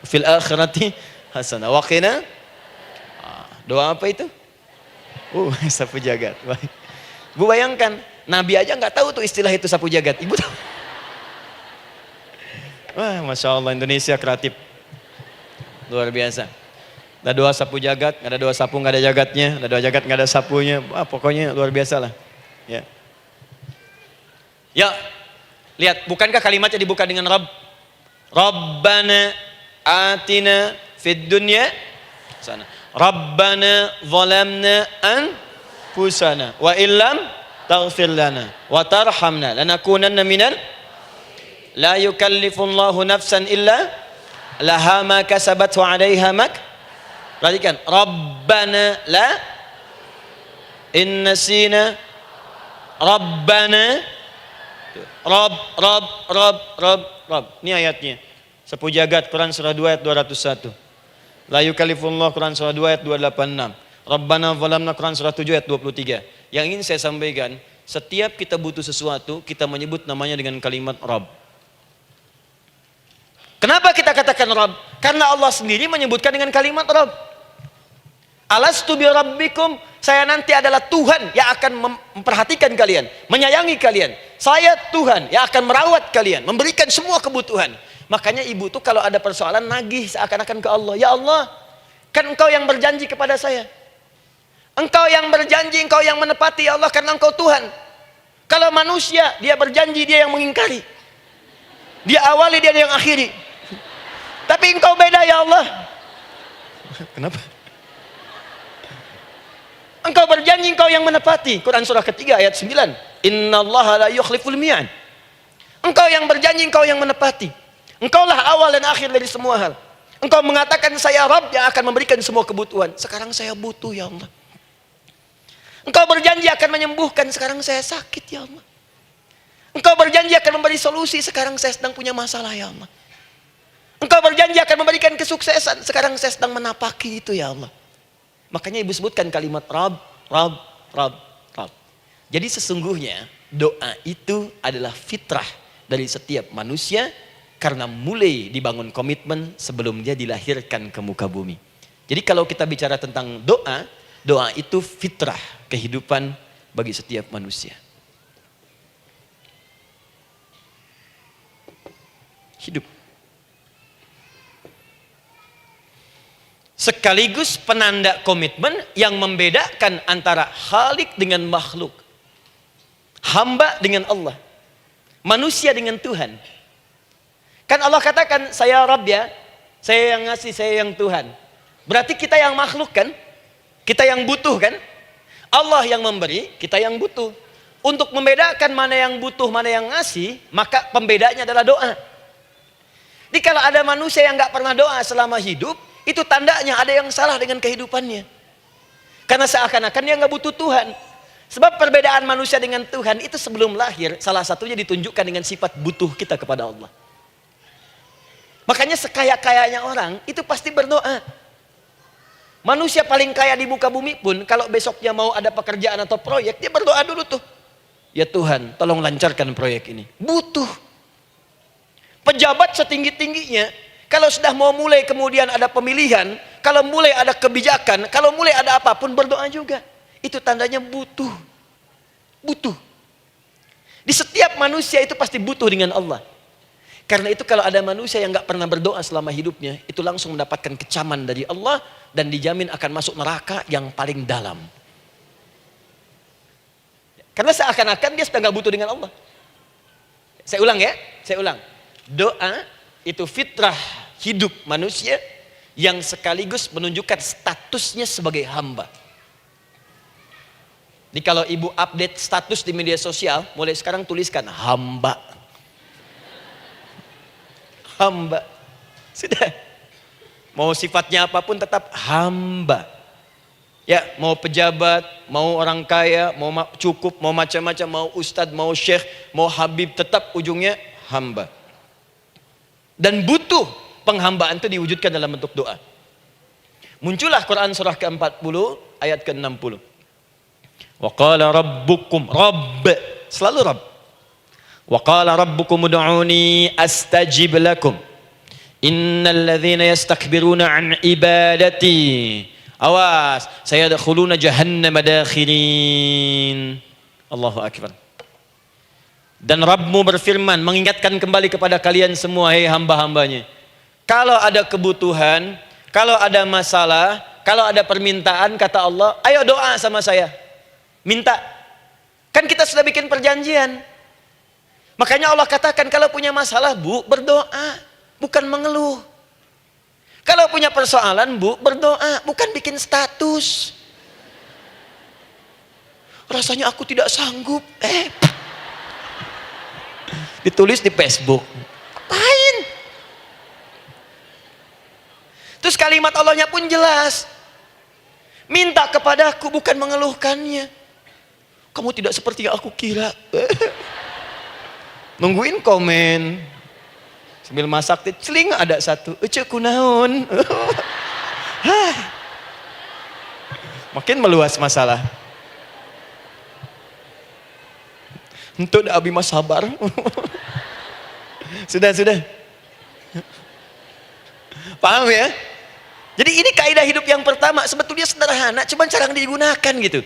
Fil akhirati hasanah. Wa qina. Doa apa itu? Sapu jagat. Bu bayangkan, Nabi aja nggak tahu tuh istilah itu sapu jagat. Ibu tahu? Wah, Masya Allah, Indonesia kreatif. Luar biasa. Ada doa sapu jagat, nggak ada doa sapu nggak ada jagatnya, ada doa jagat nggak ada sapunya. Wah, pokoknya luar biasa lah. Ya. Ya, lihat, bukankah kalimatnya dibuka dengan Rabb? Rabbana atina fid dunya sana. Rabbana zalamna anfusana wa illam taghfir lana wa tarhamna lanakunanna minal. La yukallifullahu nafsan illa laha ma kasabat wa 'alaiha mak. Perhatikan, Rabbana la innasina Rabbana Rabb. Ini ayatnya. Sapu jagat Quran surah 2 ayat 201. La yukallifullahu Quran surah 2 ayat 286. Rabbana zalamna Quran surah 7 ayat 23. Yang ingin saya sampaikan, setiap kita butuh sesuatu, kita menyebut namanya dengan kalimat Rabb. Kenapa kita katakan Rabb? Karena Allah sendiri menyebutkan dengan kalimat Rabb. Alastu bi rabbikum, saya nanti adalah Tuhan yang akan memperhatikan kalian, menyayangi kalian. Saya Tuhan yang akan merawat kalian, memberikan semua kebutuhan. Makanya ibu tuh kalau ada persoalan nagih seakan-akan ke Allah. Ya Allah, kan engkau yang berjanji kepada saya. Engkau yang berjanji, engkau yang menepati ya Allah, karena engkau Tuhan. Kalau manusia, dia berjanji, dia yang mengingkari. Dia awali, dia yang akhiri. Tapi engkau beda ya Allah. Kenapa? Engkau berjanji, engkau yang menepati. Quran surah ketiga ayat 9. Innallaha la yukhliful mi'ad. Engkau yang berjanji, engkau yang menepati. Engkaulah awal dan akhir dari semua hal. Engkau mengatakan saya Rabb yang akan memberikan semua kebutuhan. Sekarang saya butuh ya Allah. Engkau berjanji akan menyembuhkan, sekarang saya sakit ya Allah. Engkau berjanji akan memberi solusi, sekarang saya sedang punya masalah ya Allah. Engkau berjanji akan memberikan kesuksesan, sekarang saya sedang menapaki itu ya Allah. Makanya ibu sebutkan kalimat Rabb, Rabb, Rabb, Rabb. Jadi sesungguhnya doa itu adalah fitrah dari setiap manusia, karena mulai dibangun komitmen sebelum dia dilahirkan ke muka bumi. Jadi kalau kita bicara tentang doa, doa itu fitrah kehidupan bagi setiap manusia. Hidup. sekaligus penanda komitmen yang membedakan antara Khalik dengan makhluk, hamba dengan Allah, manusia dengan Tuhan. Kan Allah katakan, saya Rabb ya, saya yang ngasih, saya yang Tuhan. Berarti kita yang makhluk kan? Kita yang butuh kan? Allah yang memberi, kita yang butuh. Untuk membedakan mana yang butuh, mana yang ngasih, maka pembedanya adalah doa. Jadi kalau ada manusia yang nggak pernah doa selama hidup, itu tandanya ada yang salah dengan kehidupannya. Karena seakan-akan dia nggak butuh Tuhan. Sebab perbedaan manusia dengan Tuhan itu sebelum lahir, salah satunya ditunjukkan dengan sifat butuh kita kepada Allah. Makanya sekaya-kayanya orang itu pasti berdoa. Manusia paling kaya di muka bumi pun kalau besoknya mau ada pekerjaan atau proyek, dia berdoa dulu tuh. Ya Tuhan, tolong lancarkan proyek ini. Butuh. Pejabat setinggi-tingginya, kalau sudah mau mulai kemudian ada pemilihan, kalau mulai ada kebijakan, kalau mulai ada apapun berdoa juga. Itu tandanya butuh. Butuh. Di setiap manusia itu pasti butuh dengan Allah. Karena itu kalau ada manusia yang nggak pernah berdoa selama hidupnya, itu langsung mendapatkan kecaman dari Allah dan dijamin akan masuk neraka yang paling dalam. Karena seakan-akan dia sudah nggak butuh dengan Allah. Saya ulang ya, saya ulang. Doa itu fitrah hidup manusia yang sekaligus menunjukkan statusnya sebagai hamba. Jadi kalau ibu update status di media sosial, mulai sekarang tuliskan hamba. Hamba. Sudah. Mau sifatnya apapun tetap hamba. Ya, mau pejabat, mau orang kaya, mau cukup, mau macam-macam, mau ustadz, mau syekh, mau habib, tetap ujungnya hamba. Dan butuh penghambaan itu diwujudkan dalam bentuk doa. Muncullah Quran surah ke-40 ayat ke-60. Wa qala rabbukum, Rabb, selalu Rabb. Wa qala rabbukum ud'uni astajib lakum. Innal ladzina yastakbiruna an ibadati, awas, sayadkhuluna jahannama dakhirin. Allahu akbar. Dan Rabbmu berfirman, mengingatkan kembali kepada kalian semua, hei hamba-hambanya. Kalau ada kebutuhan, kalau ada masalah, kalau ada permintaan, kata Allah, ayo doa sama saya. Minta. Kan kita sudah bikin perjanjian. Makanya Allah katakan, kalau punya masalah, Bu, berdoa. Bukan mengeluh. Kalau punya persoalan, Bu, berdoa. Bukan bikin status. Rasanya aku tidak sanggup. Ditulis di Facebook. Apain? Terus kalimat Allahnya pun jelas. Minta kepadaku, bukan mengeluhkannya. Kamu tidak seperti yang aku kira. Nungguin komen. Sambil masak, celing ada satu. Ece kunaon. Makin meluas masalah. Untuk abi mas sabar. Sudah. Paham ya? Jadi ini kaidah hidup yang pertama. Sebetulnya sederhana, cuman jarang digunakan gitu.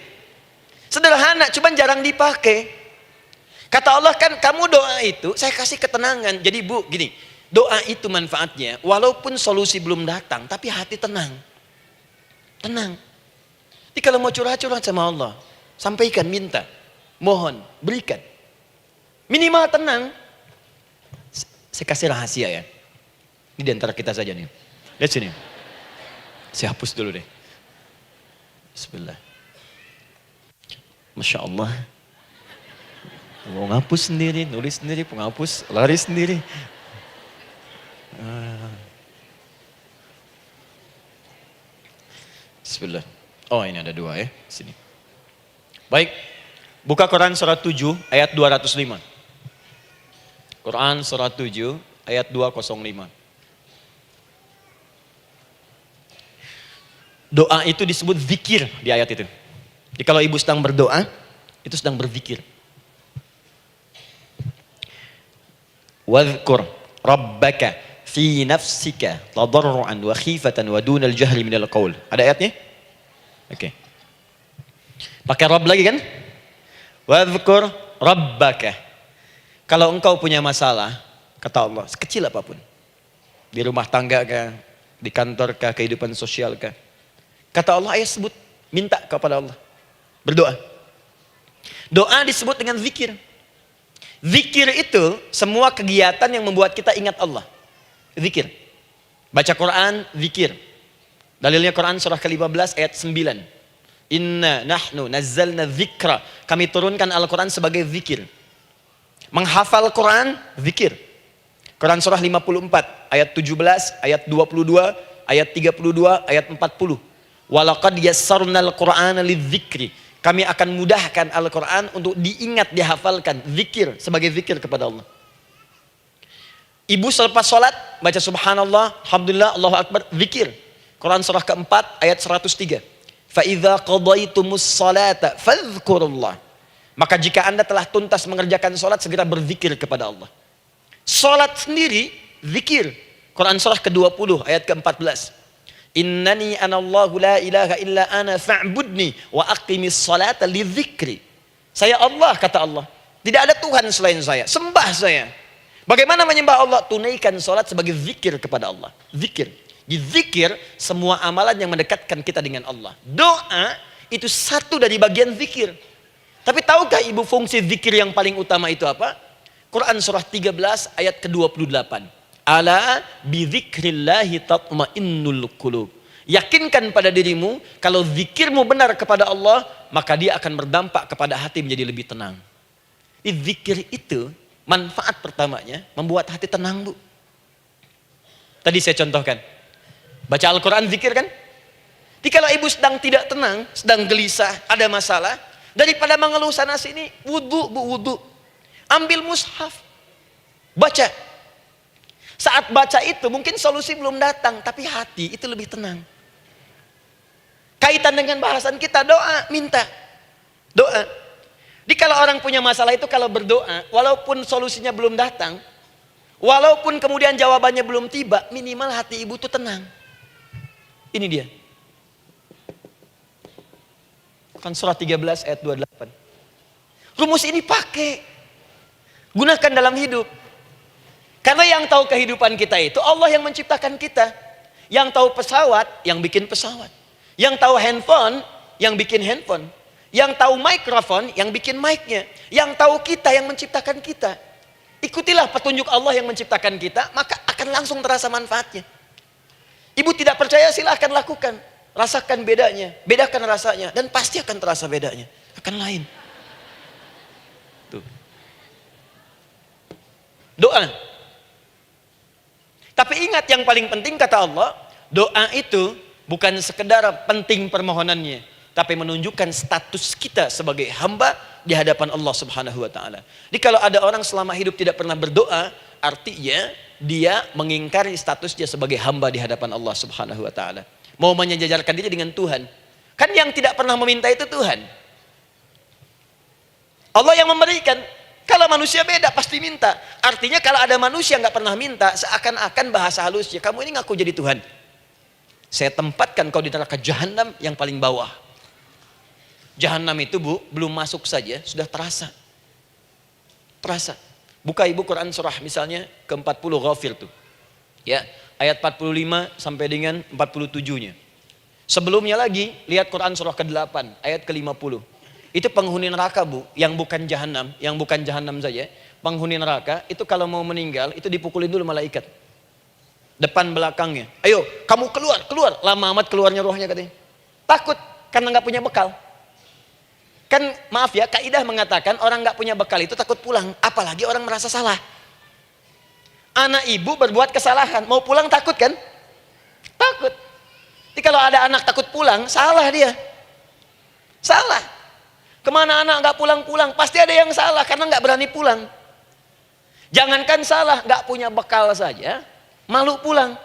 Sederhana, cuman jarang dipakai. Kata Allah kan, kamu doa itu, saya kasih ketenangan. Jadi Bu, gini, doa itu manfaatnya, walaupun solusi belum datang, tapi hati tenang. Tenang. Jadi kalau mau curhat-curhat sama Allah, sampaikan, minta, mohon, berikan. Minimal tenang. Saya kasih rahasia ya. Ini di antara kita saja nih. Lihat sini. Saya hapus dulu deh. Bismillah. Masya Allah. Mau ngapus sendiri, nulis sendiri, penghapus, lari sendiri. Bismillah. Oh ini ada dua ya. Sini. Baik. Buka Quran surat 7 ayat 205. Quran surat 7 ayat 205. Doa itu disebut zikir di ayat itu. Jadi kalau ibu sedang berdoa, itu sedang berzikir. Wadhkur rabbaka fi nafsika tadarruan wa khifatan wa dunal jahri minal qaul. Ada ayatnya? Oke. Pakai Rabb lagi kan? Wadhkur rabbaka. Kalau engkau punya masalah, kata Allah, sekecil apapun. Di rumah tangga kah, Di kantor kah, kehidupan sosial kah? Kata Allah, ayat sebut, minta kepada Allah. Berdoa. Doa disebut dengan zikir. Zikir itu semua kegiatan yang membuat kita ingat Allah. Zikir. Baca Quran, zikir. Dalilnya Quran surah ke-15 ayat 9. Inna nahnu nazzalna dzikra. Kami turunkan Al-Quran sebagai zikir. Menghafal Quran, zikir. Quran surah 54 ayat 17, ayat 22, ayat 32, ayat 40. Walaqad yassarnal Qur'ana lidzikri. Kami akan mudahkan Al-Quran untuk diingat, dihafalkan. Zikir, sebagai zikir kepada Allah. Ibu selepas sholat, baca subhanallah, alhamdulillah, Allahu Akbar, zikir. Quran surah keempat, ayat 103. فَإِذَا قَضَيْتُمُ الصَّلَاةَ فَاذْكُرُوا اللَّهَ. Maka jika anda telah tuntas mengerjakan sholat, segera berzikir kepada Allah. Sholat sendiri, zikir. Quran surah ke-20, ayat ke-14. Innani anallahu la ilaha illa ana fa'budni wa aqimis salata li dzikri. Saya Allah, kata Allah. Tidak ada Tuhan selain saya. Sembah saya. Bagaimana menyembah Allah? Tunaikan salat sebagai zikir kepada Allah. Zikir. Di zikir semua amalan yang mendekatkan kita dengan Allah. Doa itu satu dari bagian zikir. Tapi tahukah ibu fungsi zikir yang paling utama itu apa? Quran surah 13 ayat ke-28. Ala bidzikrillahi tatmainnul qulub. Yakinkan pada dirimu, kalau zikirmu benar kepada Allah, maka dia akan berdampak kepada hati menjadi lebih tenang. Zikir itu manfaat pertamanya membuat hati tenang, Bu. Tadi saya contohkan. Baca Al-Quran zikir kan? Jadi kalau ibu sedang tidak tenang, sedang gelisah, ada masalah, daripada mengeluh sana sini, wudu, Bu, wudu. Ambil mushaf. Baca. Saat baca itu mungkin solusi belum datang, tapi hati itu lebih tenang. Kaitan dengan bahasan kita, doa, minta. Doa. Jadi kalau orang punya masalah itu kalau berdoa, walaupun solusinya belum datang, walaupun kemudian jawabannya belum tiba, minimal hati ibu itu tenang. Ini dia. Kan surah 13 ayat 28. Rumus ini pakai. Gunakan dalam hidup. Karena yang tahu kehidupan kita itu Allah yang menciptakan kita. Yang tahu pesawat, yang bikin pesawat. Yang tahu handphone, yang bikin handphone. Yang tahu mikrofon, yang bikin mic-nya. Yang tahu kita, yang menciptakan kita. Ikutilah petunjuk Allah yang menciptakan kita, maka akan langsung terasa manfaatnya. Ibu tidak percaya, silahkan lakukan. Rasakan bedanya, bedakan rasanya, dan pasti akan terasa bedanya. Akan lain. Tuh. Doa. Tapi ingat yang paling penting kata Allah, doa itu bukan sekedar penting permohonannya, tapi menunjukkan status kita sebagai hamba di hadapan Allah Subhanahu wa taala. Jadi kalau ada orang selama hidup tidak pernah berdoa, artinya dia mengingkari status dia sebagai hamba di hadapan Allah Subhanahu wa taala. Mau menyejajarkan diri dengan Tuhan. Kan yang tidak pernah meminta itu Tuhan. Allah yang memberikan. Kalau manusia beda pasti minta. Artinya kalau ada manusia nggak pernah minta, seakan-akan bahasa halusnya, kamu ini ngaku jadi Tuhan. Saya tempatkan kau di neraka jahanam yang paling bawah. Jahanam itu, Bu, belum masuk saja sudah terasa. Terasa. Buka ibu Quran surah misalnya ke-40 Ghafir tuh. Ya, ayat 45 sampai dengan 47-nya. Sebelumnya lagi lihat Quran surah ke-8 ayat ke-50. Itu penghuni neraka, Bu, yang bukan jahanam saja. Penghuni neraka itu kalau mau meninggal itu dipukulin dulu malaikat. Depan belakangnya. Ayo, kamu keluar. Lama amat keluarnya rohnya katanya. Takut karena nggak punya bekal. Kan maaf ya, kaidah mengatakan orang nggak punya bekal itu takut pulang, apalagi orang merasa salah. Anak ibu berbuat kesalahan, mau pulang takut kan? Takut. Jadi kalau ada anak takut pulang, salah dia. Salah. Kemana anak nggak pulang-pulang? Pasti ada yang salah karena nggak berani pulang. Jangankan salah, nggak punya bekal saja, malu pulang.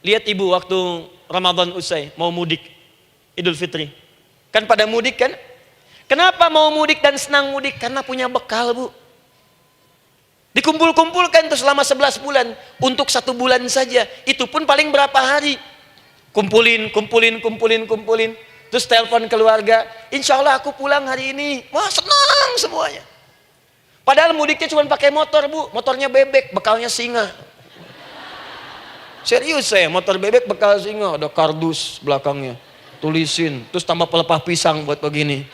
Lihat ibu waktu Ramadan usai, mau mudik, Idul Fitri. Kan pada mudik kan? Kenapa mau mudik dan senang mudik? Karena punya bekal, Bu. Dikumpul-kumpulkan tuh selama 11 bulan. Untuk 1 bulan saja. Itu pun paling berapa hari. Kumpulin. Terus telepon keluarga, insya Allah aku pulang hari ini. Wah, senang semuanya. Padahal mudiknya cuma pakai motor, Bu. Motornya bebek, bekalnya singa. Serius saya, motor bebek bekal singa, ada kardus belakangnya. Tulisin, terus tambah pelepah pisang buat begini.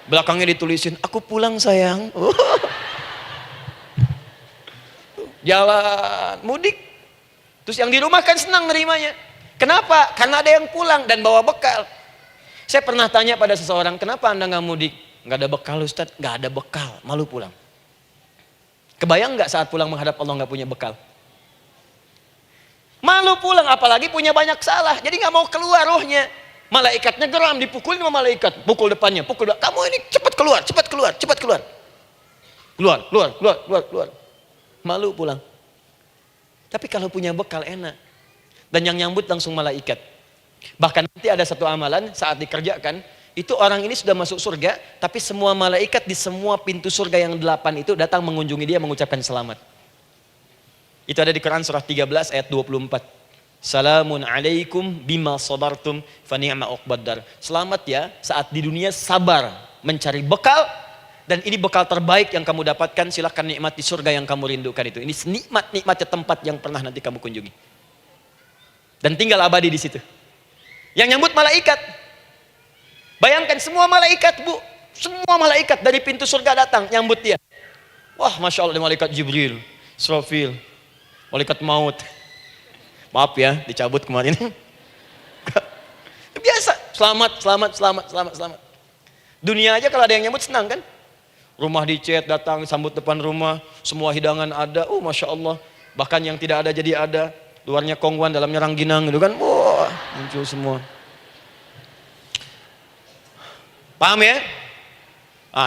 Belakangnya ditulisin, aku pulang sayang. Jalan, mudik. Terus yang di rumah kan senang nerimanya. Kenapa? Karena ada yang pulang dan bawa bekal. Saya pernah tanya pada seseorang, kenapa anda nggak mudik? Nggak ada bekal Ustadz, nggak ada bekal, malu pulang. Kebayang nggak saat pulang menghadap Allah nggak punya bekal? Malu pulang, apalagi punya banyak salah. Jadi nggak mau keluar rohnya. Malaikatnya geram, dipukulin sama malaikat. Pukul depannya, pukul depan. Kamu ini cepat keluar, cepat keluar, cepat keluar. Keluar, keluar, keluar, keluar, keluar. Malu pulang. Tapi kalau punya bekal enak. Dan yang nyambut langsung malaikat. Bahkan nanti ada satu amalan saat dikerjakan. Itu orang ini sudah masuk surga. Tapi semua malaikat di semua pintu surga yang 8 itu datang mengunjungi dia mengucapkan selamat. Itu ada di Quran surah 13 ayat 24. Salamun alaikum bima sabartum fa ni'ma uqbaddar. Selamat ya saat di dunia sabar mencari bekal dan ini bekal terbaik yang kamu dapatkan, silakan nikmati surga yang kamu rindukan itu. Ini nikmat-nikmatnya tempat yang pernah nanti kamu kunjungi. Dan tinggal abadi di situ. Yang nyambut malaikat. Bayangkan semua malaikat, Bu. Semua malaikat dari pintu surga datang nyambut dia. Wah, Masya Allah, malaikat Jibril, Israfil, malaikat maut. Maaf ya, dicabut kemarin. Biasa, selamat, selamat, selamat, selamat, selamat. Dunia aja kalau ada yang nyambut senang kan? Rumah dicet, datang, sambut depan rumah, semua hidangan ada, Masya Allah. Bahkan yang tidak ada jadi ada. Luarnya kongwan, dalamnya rangginang gitu kan. Wah, muncul semua. Paham ya?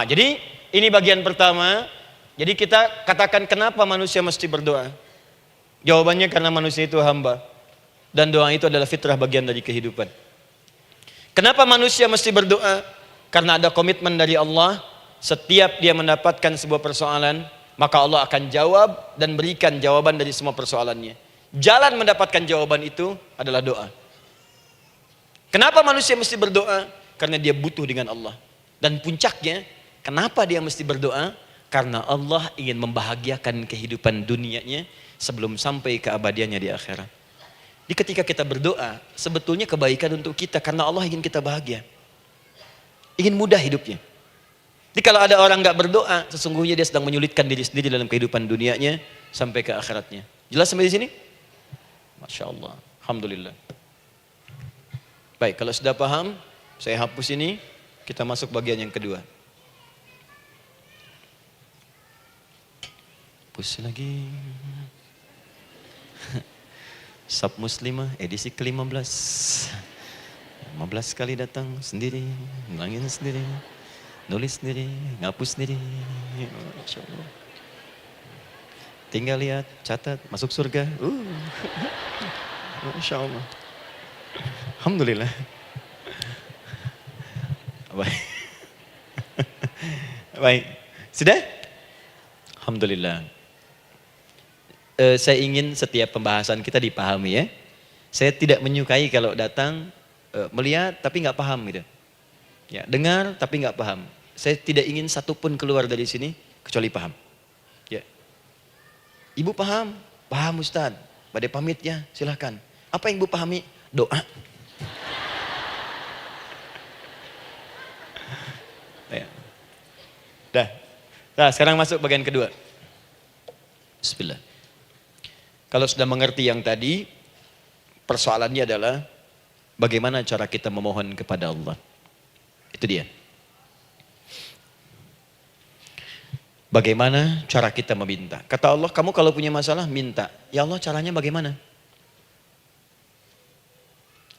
Jadi ini bagian pertama. Jadi kita katakan kenapa manusia mesti berdoa. Jawabannya karena manusia itu hamba. Dan doa itu adalah fitrah bagian dari kehidupan. Kenapa manusia mesti berdoa? Karena ada komitmen dari Allah. Setiap dia mendapatkan sebuah persoalan, maka Allah akan jawab dan berikan jawaban dari semua persoalannya. Jalan mendapatkan jawaban itu adalah doa. Kenapa manusia mesti berdoa? Karena dia butuh dengan Allah. Dan puncaknya, kenapa dia mesti berdoa? Karena Allah ingin membahagiakan kehidupan dunianya sebelum sampai keabadiannya di akhirat. Jadi ketika kita berdoa, sebetulnya kebaikan untuk kita karena Allah ingin kita bahagia. Ingin mudah hidupnya. Jadi kalau ada orang nggak berdoa, sesungguhnya dia sedang menyulitkan diri sendiri dalam kehidupan dunianya sampai ke akhiratnya. Jelas sampai di sini? Masya Allah. Alhamdulillah. Baik, kalau sudah paham, saya hapus ini, kita masuk bagian yang kedua. Hapus lagi. Sab Muslimah edisi ke-15. 15 kali datang sendiri, ngulangin sendiri, nulis sendiri, ngapus sendiri. Masya Allah. Tinggal lihat, catat, masuk surga. Masya Allah. Alhamdulillah. Baik. Baik. Sudah? Alhamdulillah. Saya ingin setiap pembahasan kita dipahami ya. Saya tidak menyukai kalau datang melihat tapi nggak paham gitu. Ya, dengar tapi nggak paham. Saya tidak ingin satupun keluar dari sini kecuali paham. Ya. Ibu paham? Paham Ustaz. Pada pamit ya, silahkan. Apa yang ibu pahami? Doa. Ya. Dah. Nah, sekarang masuk bagian kedua. Bismillah. Kalau sudah mengerti yang tadi, persoalannya adalah bagaimana cara kita memohon kepada Allah. Itu dia. Bagaimana cara kita meminta? Kata Allah, kamu kalau punya masalah, minta. Ya Allah, caranya bagaimana?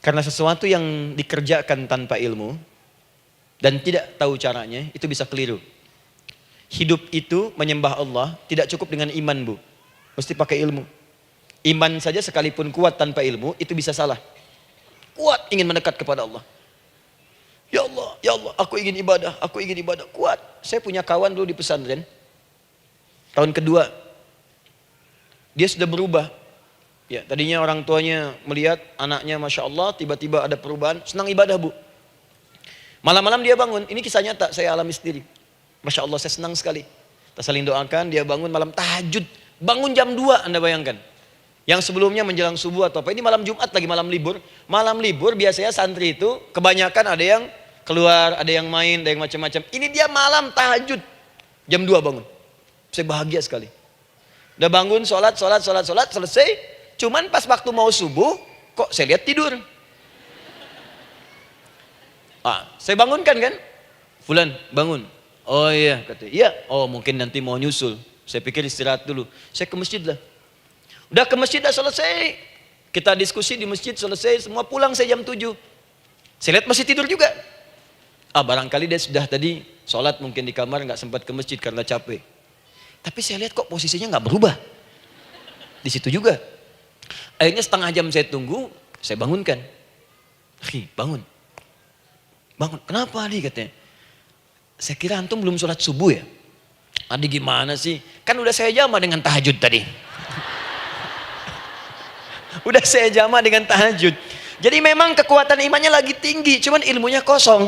Karena sesuatu yang dikerjakan tanpa ilmu, dan tidak tahu caranya, itu bisa keliru. Hidup itu menyembah Allah, tidak cukup dengan iman Bu. Mesti pakai ilmu. Iman saja sekalipun kuat tanpa ilmu, itu bisa salah. Kuat ingin mendekat kepada Allah. Ya Allah, aku ingin ibadah, kuat. Saya punya kawan dulu di pesantren. Tahun kedua, dia sudah berubah. Ya, tadinya orang tuanya melihat anaknya Masya Allah, tiba-tiba ada perubahan, senang ibadah Bu. Malam-malam dia bangun, ini kisah nyata, saya alami sendiri. Masya Allah, saya senang sekali. Kita saling doakan, dia bangun malam tahajud. Bangun jam 2, Anda bayangkan. Yang sebelumnya menjelang subuh atau apa. Ini malam Jumat lagi malam libur. Malam libur biasanya santri itu kebanyakan ada yang keluar, ada yang main, ada yang macam-macam. Ini dia malam tahajud. Jam 2 bangun. Saya bahagia sekali. Udah bangun, sholat, selesai. Cuman pas waktu mau subuh, kok saya lihat tidur. Saya bangunkan kan. Fulan, bangun. Oh iya, kata. Iya, oh mungkin nanti mau nyusul. Saya pikir istirahat dulu. Saya ke masjid lah. Udah ke masjid, dah selesai. Kita diskusi di masjid, selesai. Semua pulang saya jam 7. Saya lihat masih tidur juga. Barangkali dia sudah tadi sholat mungkin di kamar, nggak sempat ke masjid karena capek. Tapi saya lihat kok posisinya nggak berubah. Di situ juga. Akhirnya setengah jam saya tunggu, saya bangunkan. Bangun. Bangun. Kenapa Adi katanya? Saya kira antum belum sholat subuh ya? Adi gimana sih? Kan udah saya jama dengan tahajud tadi. Udah saya jama dengan tahajud. Jadi memang kekuatan imannya lagi tinggi, cuman ilmunya kosong.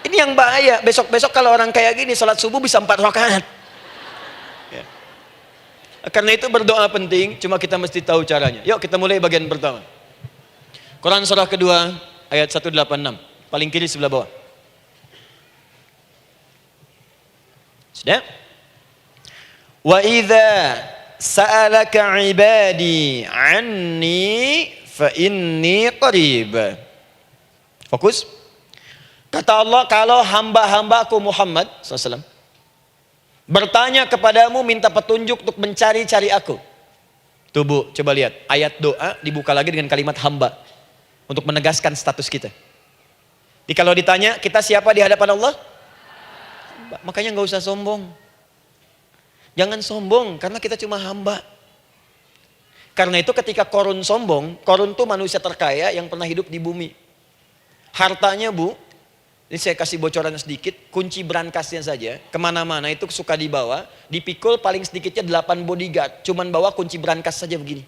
Ini yang bahaya. Besok-besok kalau orang kayak gini sholat subuh bisa 4 rakaat. Ya. Karena itu berdoa penting, cuma kita mesti tahu caranya. Yuk kita mulai bagian pertama. Quran surah kedua ayat 186. Paling kiri sebelah bawah. Sudah? Wa idza sa'alaka 'ibadi 'anni fa inni qarib. Fokus. Kata Allah, kalau hamba-hambaku Muhammad SAW bertanya kepadamu, minta petunjuk untuk mencari-cari aku. Tuh Bu, coba lihat. Ayat doa dibuka lagi dengan kalimat hamba. Untuk menegaskan status kita. Jadi kalau ditanya, kita siapa di hadapan Allah? Makanya nggak usah sombong. Jangan sombong, karena kita cuma hamba. Karena itu ketika Korun sombong, Korun tuh manusia terkaya yang pernah hidup di bumi. Hartanya Bu, ini saya kasih bocoran sedikit, kunci berangkasnya saja, kemana-mana itu suka dibawa, dipikul paling sedikitnya 8 bodyguard, cuman bawa kunci berangkas saja begini.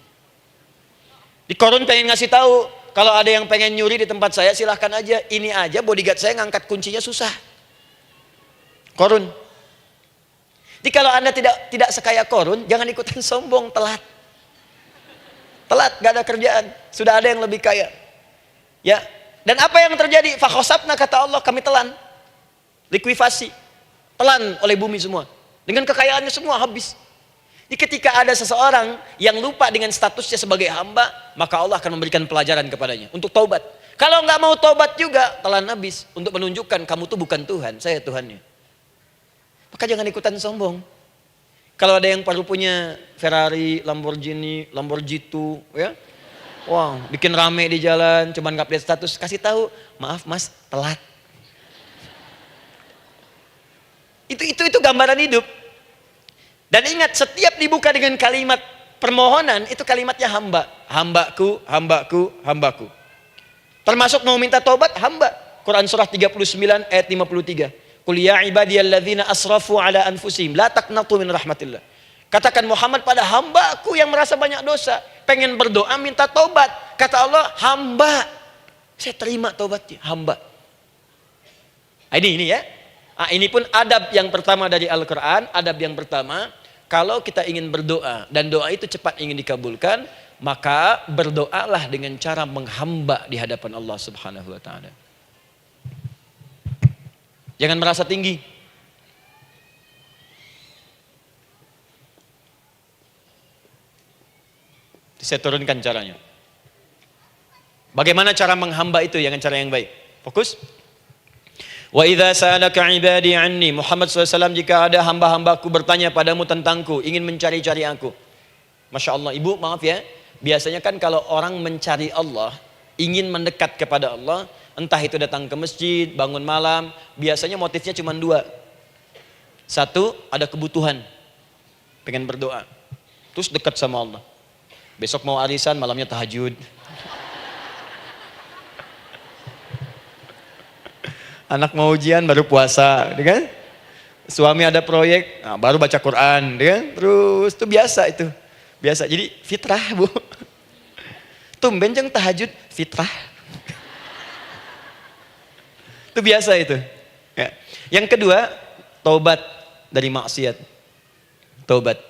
Di Korun pengen ngasih tahu, kalau ada yang pengen nyuri di tempat saya silahkan aja, ini aja bodyguard saya ngangkat kuncinya susah. Korun. Jadi kalau Anda tidak sekaya Korun, jangan ikutan sombong, telat. Telat, gak ada kerjaan, sudah ada yang lebih kaya. Ya. Dan apa yang terjadi? Fakhosabna, kata Allah, kami telan. Likuifasi. Telan oleh bumi semua. Dengan kekayaannya semua habis. Jadi ketika ada seseorang yang lupa dengan statusnya sebagai hamba, maka Allah akan memberikan pelajaran kepadanya untuk taubat. Kalau nggak mau taubat juga, telan habis. Untuk menunjukkan kamu tuh bukan Tuhan, saya Tuhannya. Maka jangan ikutan sombong. Kalau ada yang baru punya Ferrari, Lamborghini, Lamborghini, ya, wow, bikin rame di jalan, cuman nggak update status, kasih tahu, maaf mas, telat. Itu gambaran hidup. Dan ingat, setiap dibuka dengan kalimat permohonan, itu kalimatnya hamba. Hambaku, hambaku, hambaku. Termasuk mau minta tobat, hamba. Quran surah 39 ayat 53. Qul ya ibadiyalladzina asrafu ala anfusihim, la taqnatu min rahmatillah. Katakan Muhammad pada hambaku yang merasa banyak dosa, pengen berdoa minta taubat. Kata Allah, hamba. Saya terima taubatnya, hamba. Ini ya. Ini pun adab yang pertama dari Al-Quran. Adab yang pertama, kalau kita ingin berdoa dan doa itu cepat ingin dikabulkan, maka berdoalah dengan cara menghamba di hadapan Allah Subhanahu wa ta'ala. Jangan merasa tinggi. Saya turunkan caranya. Bagaimana cara menghamba itu dengan cara yang baik? Fokus. Wa idza sa'alaka 'ibadi 'anni, Muhammad SAW, jika ada hamba-hambaku bertanya padamu tentangku, ingin mencari-cari aku. Masya Allah, ibu maaf ya, biasanya kan kalau orang mencari Allah, ingin mendekat kepada Allah, entah itu datang ke masjid, bangun malam, biasanya motifnya cuma 2. 1, ada kebutuhan, pengen berdoa, terus dekat sama Allah. Besok mau arisan, malamnya tahajud. Anak mau ujian, baru puasa, kan? Suami ada proyek, baru baca Quran, kan? Terus itu biasa itu, biasa. Jadi fitrah bu. Tumben jeng tahajud, fitrah. Itu biasa itu. Ya. Yang kedua, taubat dari maksiat. Taubat.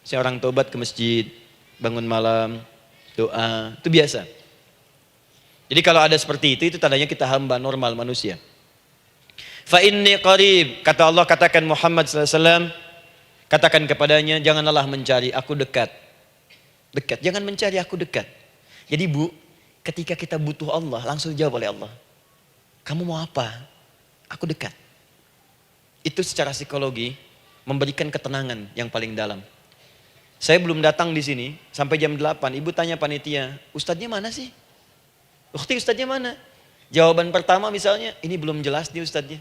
Seorang taubat ke masjid, bangun malam, doa, itu biasa. Jadi kalau ada seperti itu tandanya kita hamba normal manusia. Fa inni qarib, kata Allah, katakan Muhammad SAW, katakan kepadanya, janganlah mencari, aku dekat. Dekat, jangan mencari, aku dekat. Jadi Bu, ketika kita butuh Allah, langsung jawab oleh Allah. Kamu mau apa? Aku dekat. Itu secara psikologi memberikan ketenangan yang paling dalam. Saya belum datang di sini sampai jam 8, ibu tanya panitia, ustadznya mana sih? Ukhti, ustadznya mana? Jawaban pertama misalnya, ini belum jelas nih ustadznya.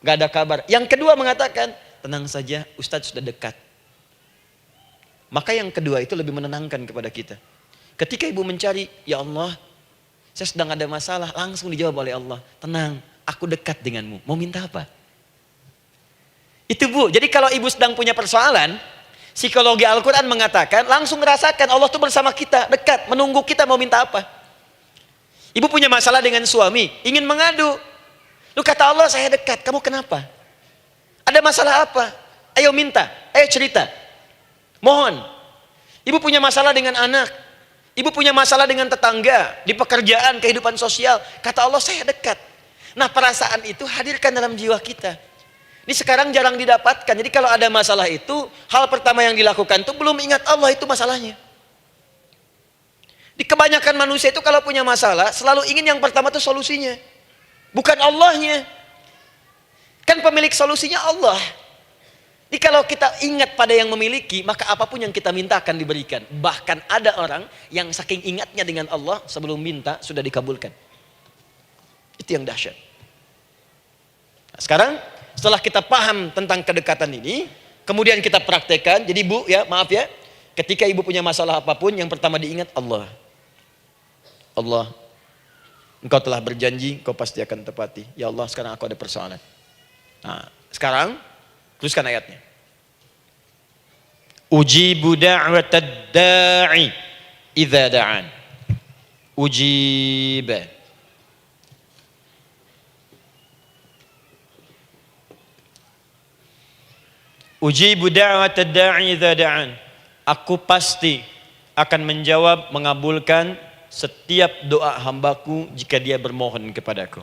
Gak ada kabar. Yang kedua mengatakan, tenang saja, ustadz sudah dekat. Maka yang kedua itu lebih menenangkan kepada kita. Ketika ibu mencari, ya Allah, saya sedang ada masalah, langsung dijawab oleh Allah. Tenang, aku dekat denganmu. Mau minta apa? Itu Bu, jadi kalau ibu sedang punya persoalan, psikologi Al-Quran mengatakan, langsung rasakan Allah itu bersama kita, dekat, menunggu kita mau minta apa. Ibu punya masalah dengan suami, ingin mengadu. Lu kata Allah, saya dekat, kamu kenapa? Ada masalah apa? Ayo minta, ayo cerita. Mohon. Ibu punya masalah dengan anak. Ibu punya masalah dengan tetangga, di pekerjaan, kehidupan sosial. Kata Allah, saya dekat. Nah, perasaan itu hadirkan dalam jiwa kita. Ini sekarang jarang didapatkan. Jadi kalau ada masalah itu, hal pertama yang dilakukan itu belum ingat Allah itu masalahnya. Di kebanyakan manusia itu kalau punya masalah, selalu ingin yang pertama itu solusinya. Bukan Allahnya. Kan pemilik solusinya Allah. Jadi kalau kita ingat pada yang memiliki, maka apapun yang kita minta akan diberikan. Bahkan ada orang yang saking ingatnya dengan Allah, sebelum minta sudah dikabulkan. Itu yang dahsyat. Nah, sekarang setelah kita paham tentang kedekatan ini, kemudian kita praktekkan. Jadi Bu, ya maaf ya, ketika ibu punya masalah apapun, yang pertama diingat Allah. Allah, Engkau telah berjanji, Engkau pasti akan tepati. Ya Allah, sekarang aku ada persoalan. Nah, sekarang teruskan ayatnya. Ujibu da'watad da'i idza da'an. Ujiba. Ujibu da'watad da'i idza da'an. Aku pasti akan menjawab, mengabulkan setiap doa hambaku jika dia bermohon kepadaku.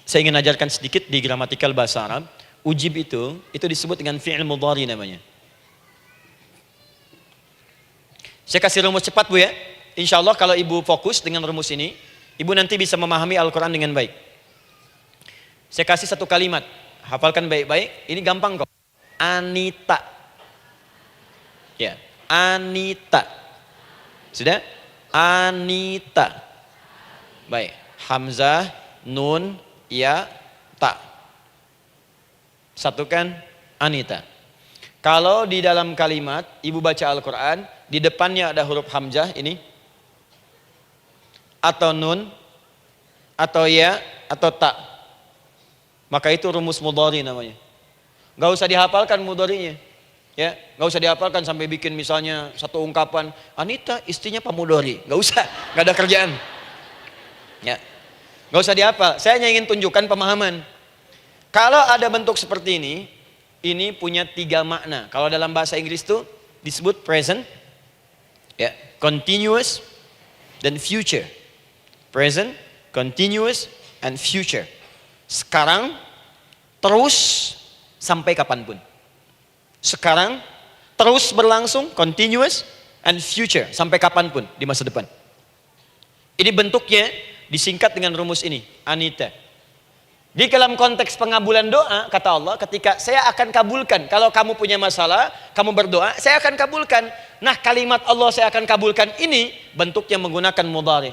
Saya ingin ajarkan sedikit di gramatikal bahasa Arab. Ujib itu disebut dengan fi'il mudhari namanya. Saya kasih rumus cepat Bu ya. Insya Allah kalau ibu fokus dengan rumus ini, ibu nanti bisa memahami Al-Quran dengan baik. Saya kasih satu kalimat, hafalkan baik-baik. Ini gampang kok. Anita. Ya, Anita. Sudah? Anita. Baik. Hamzah, nun, ya, ta. Satukan Anita. Kalau di dalam kalimat ibu baca Al-Quran, di depannya ada huruf hamzah ini, atau nun, atau ya, atau ta, maka itu rumus mudhari namanya. Gak usah dihafalkan mudharinya, ya, gak usah dihafalkan sampai bikin misalnya satu ungkapan Anita istrinya Pak Mudhari, gak usah, gak ada kerjaan, ya, gak usah dihafal. Saya hanya ingin tunjukkan pemahaman. Kalau ada bentuk seperti ini punya 3 makna. Kalau dalam bahasa Inggris itu disebut present, ya, continuous, dan future. Present, continuous, and future. Sekarang, terus, sampai kapanpun. Sekarang, terus berlangsung, continuous, and future, sampai kapanpun di masa depan. Ini bentuknya disingkat dengan rumus ini, Anita. Di dalam konteks pengabulan doa, kata Allah, ketika saya akan kabulkan. Kalau kamu punya masalah, kamu berdoa, saya akan kabulkan. Nah, kalimat Allah saya akan kabulkan ini bentuknya menggunakan mudhari.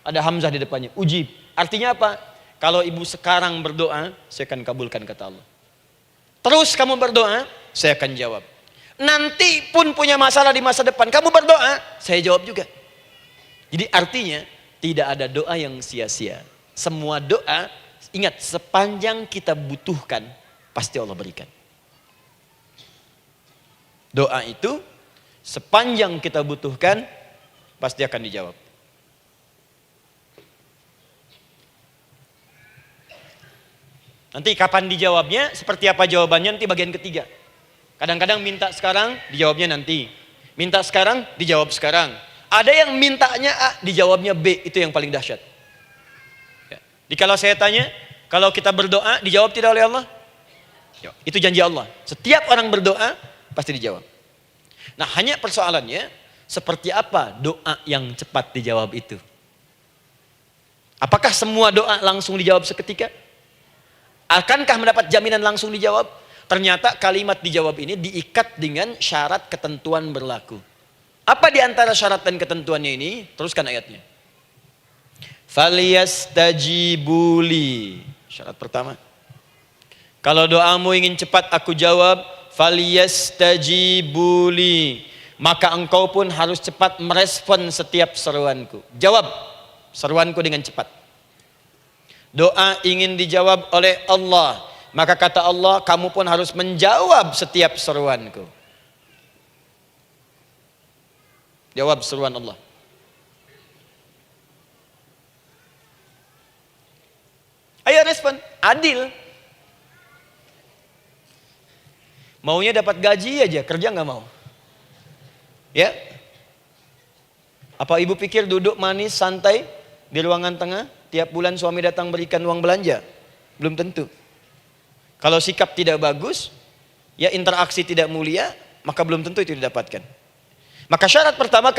Ada hamzah di depannya, ujib. Artinya apa? Kalau ibu sekarang berdoa, saya akan kabulkan, kata Allah. Terus kamu berdoa, saya akan jawab. Nanti pun punya masalah di masa depan, kamu berdoa, saya jawab juga. Jadi artinya tidak ada doa yang sia-sia. Semua doa, ingat, sepanjang kita butuhkan, pasti Allah berikan. Doa itu, sepanjang kita butuhkan, pasti akan dijawab. Nanti kapan dijawabnya, seperti apa jawabannya, nanti bagian ketiga. Kadang-kadang minta sekarang, dijawabnya nanti. Minta sekarang, dijawab sekarang. Ada yang mintanya A, dijawabnya B. Itu yang paling dahsyat. Ya. Jadi kalau saya tanya, kalau kita berdoa, dijawab tidak oleh Allah? Ya. Itu janji Allah. Setiap orang berdoa, pasti dijawab. Nah, hanya persoalannya, seperti apa doa yang cepat dijawab itu? Apakah semua doa langsung dijawab seketika? Akankah mendapat jaminan langsung dijawab? Ternyata kalimat dijawab ini diikat dengan syarat ketentuan berlaku. Apa di antara syarat dan ketentuannya ini? Teruskan ayatnya. Falyastajibuli. Syarat pertama. Kalau doamu ingin cepat aku jawab, falyastajibuli. Maka engkau pun harus cepat merespon setiap seruanku. Jawab seruanku dengan cepat. Doa ingin dijawab oleh Allah. Maka kata Allah, kamu pun harus menjawab setiap seruanku. Jawab seruan Allah. Ayo respon, adil. Maunya dapat gaji aja, kerja nggak mau. Ya? Apa ibu pikir duduk manis, santai di ruangan tengah, tiap bulan suami datang berikan uang belanja? Belum tentu. Kalau sikap tidak bagus, ya interaksi tidak mulia, maka belum tentu itu didapatkan. Maka syarat pertama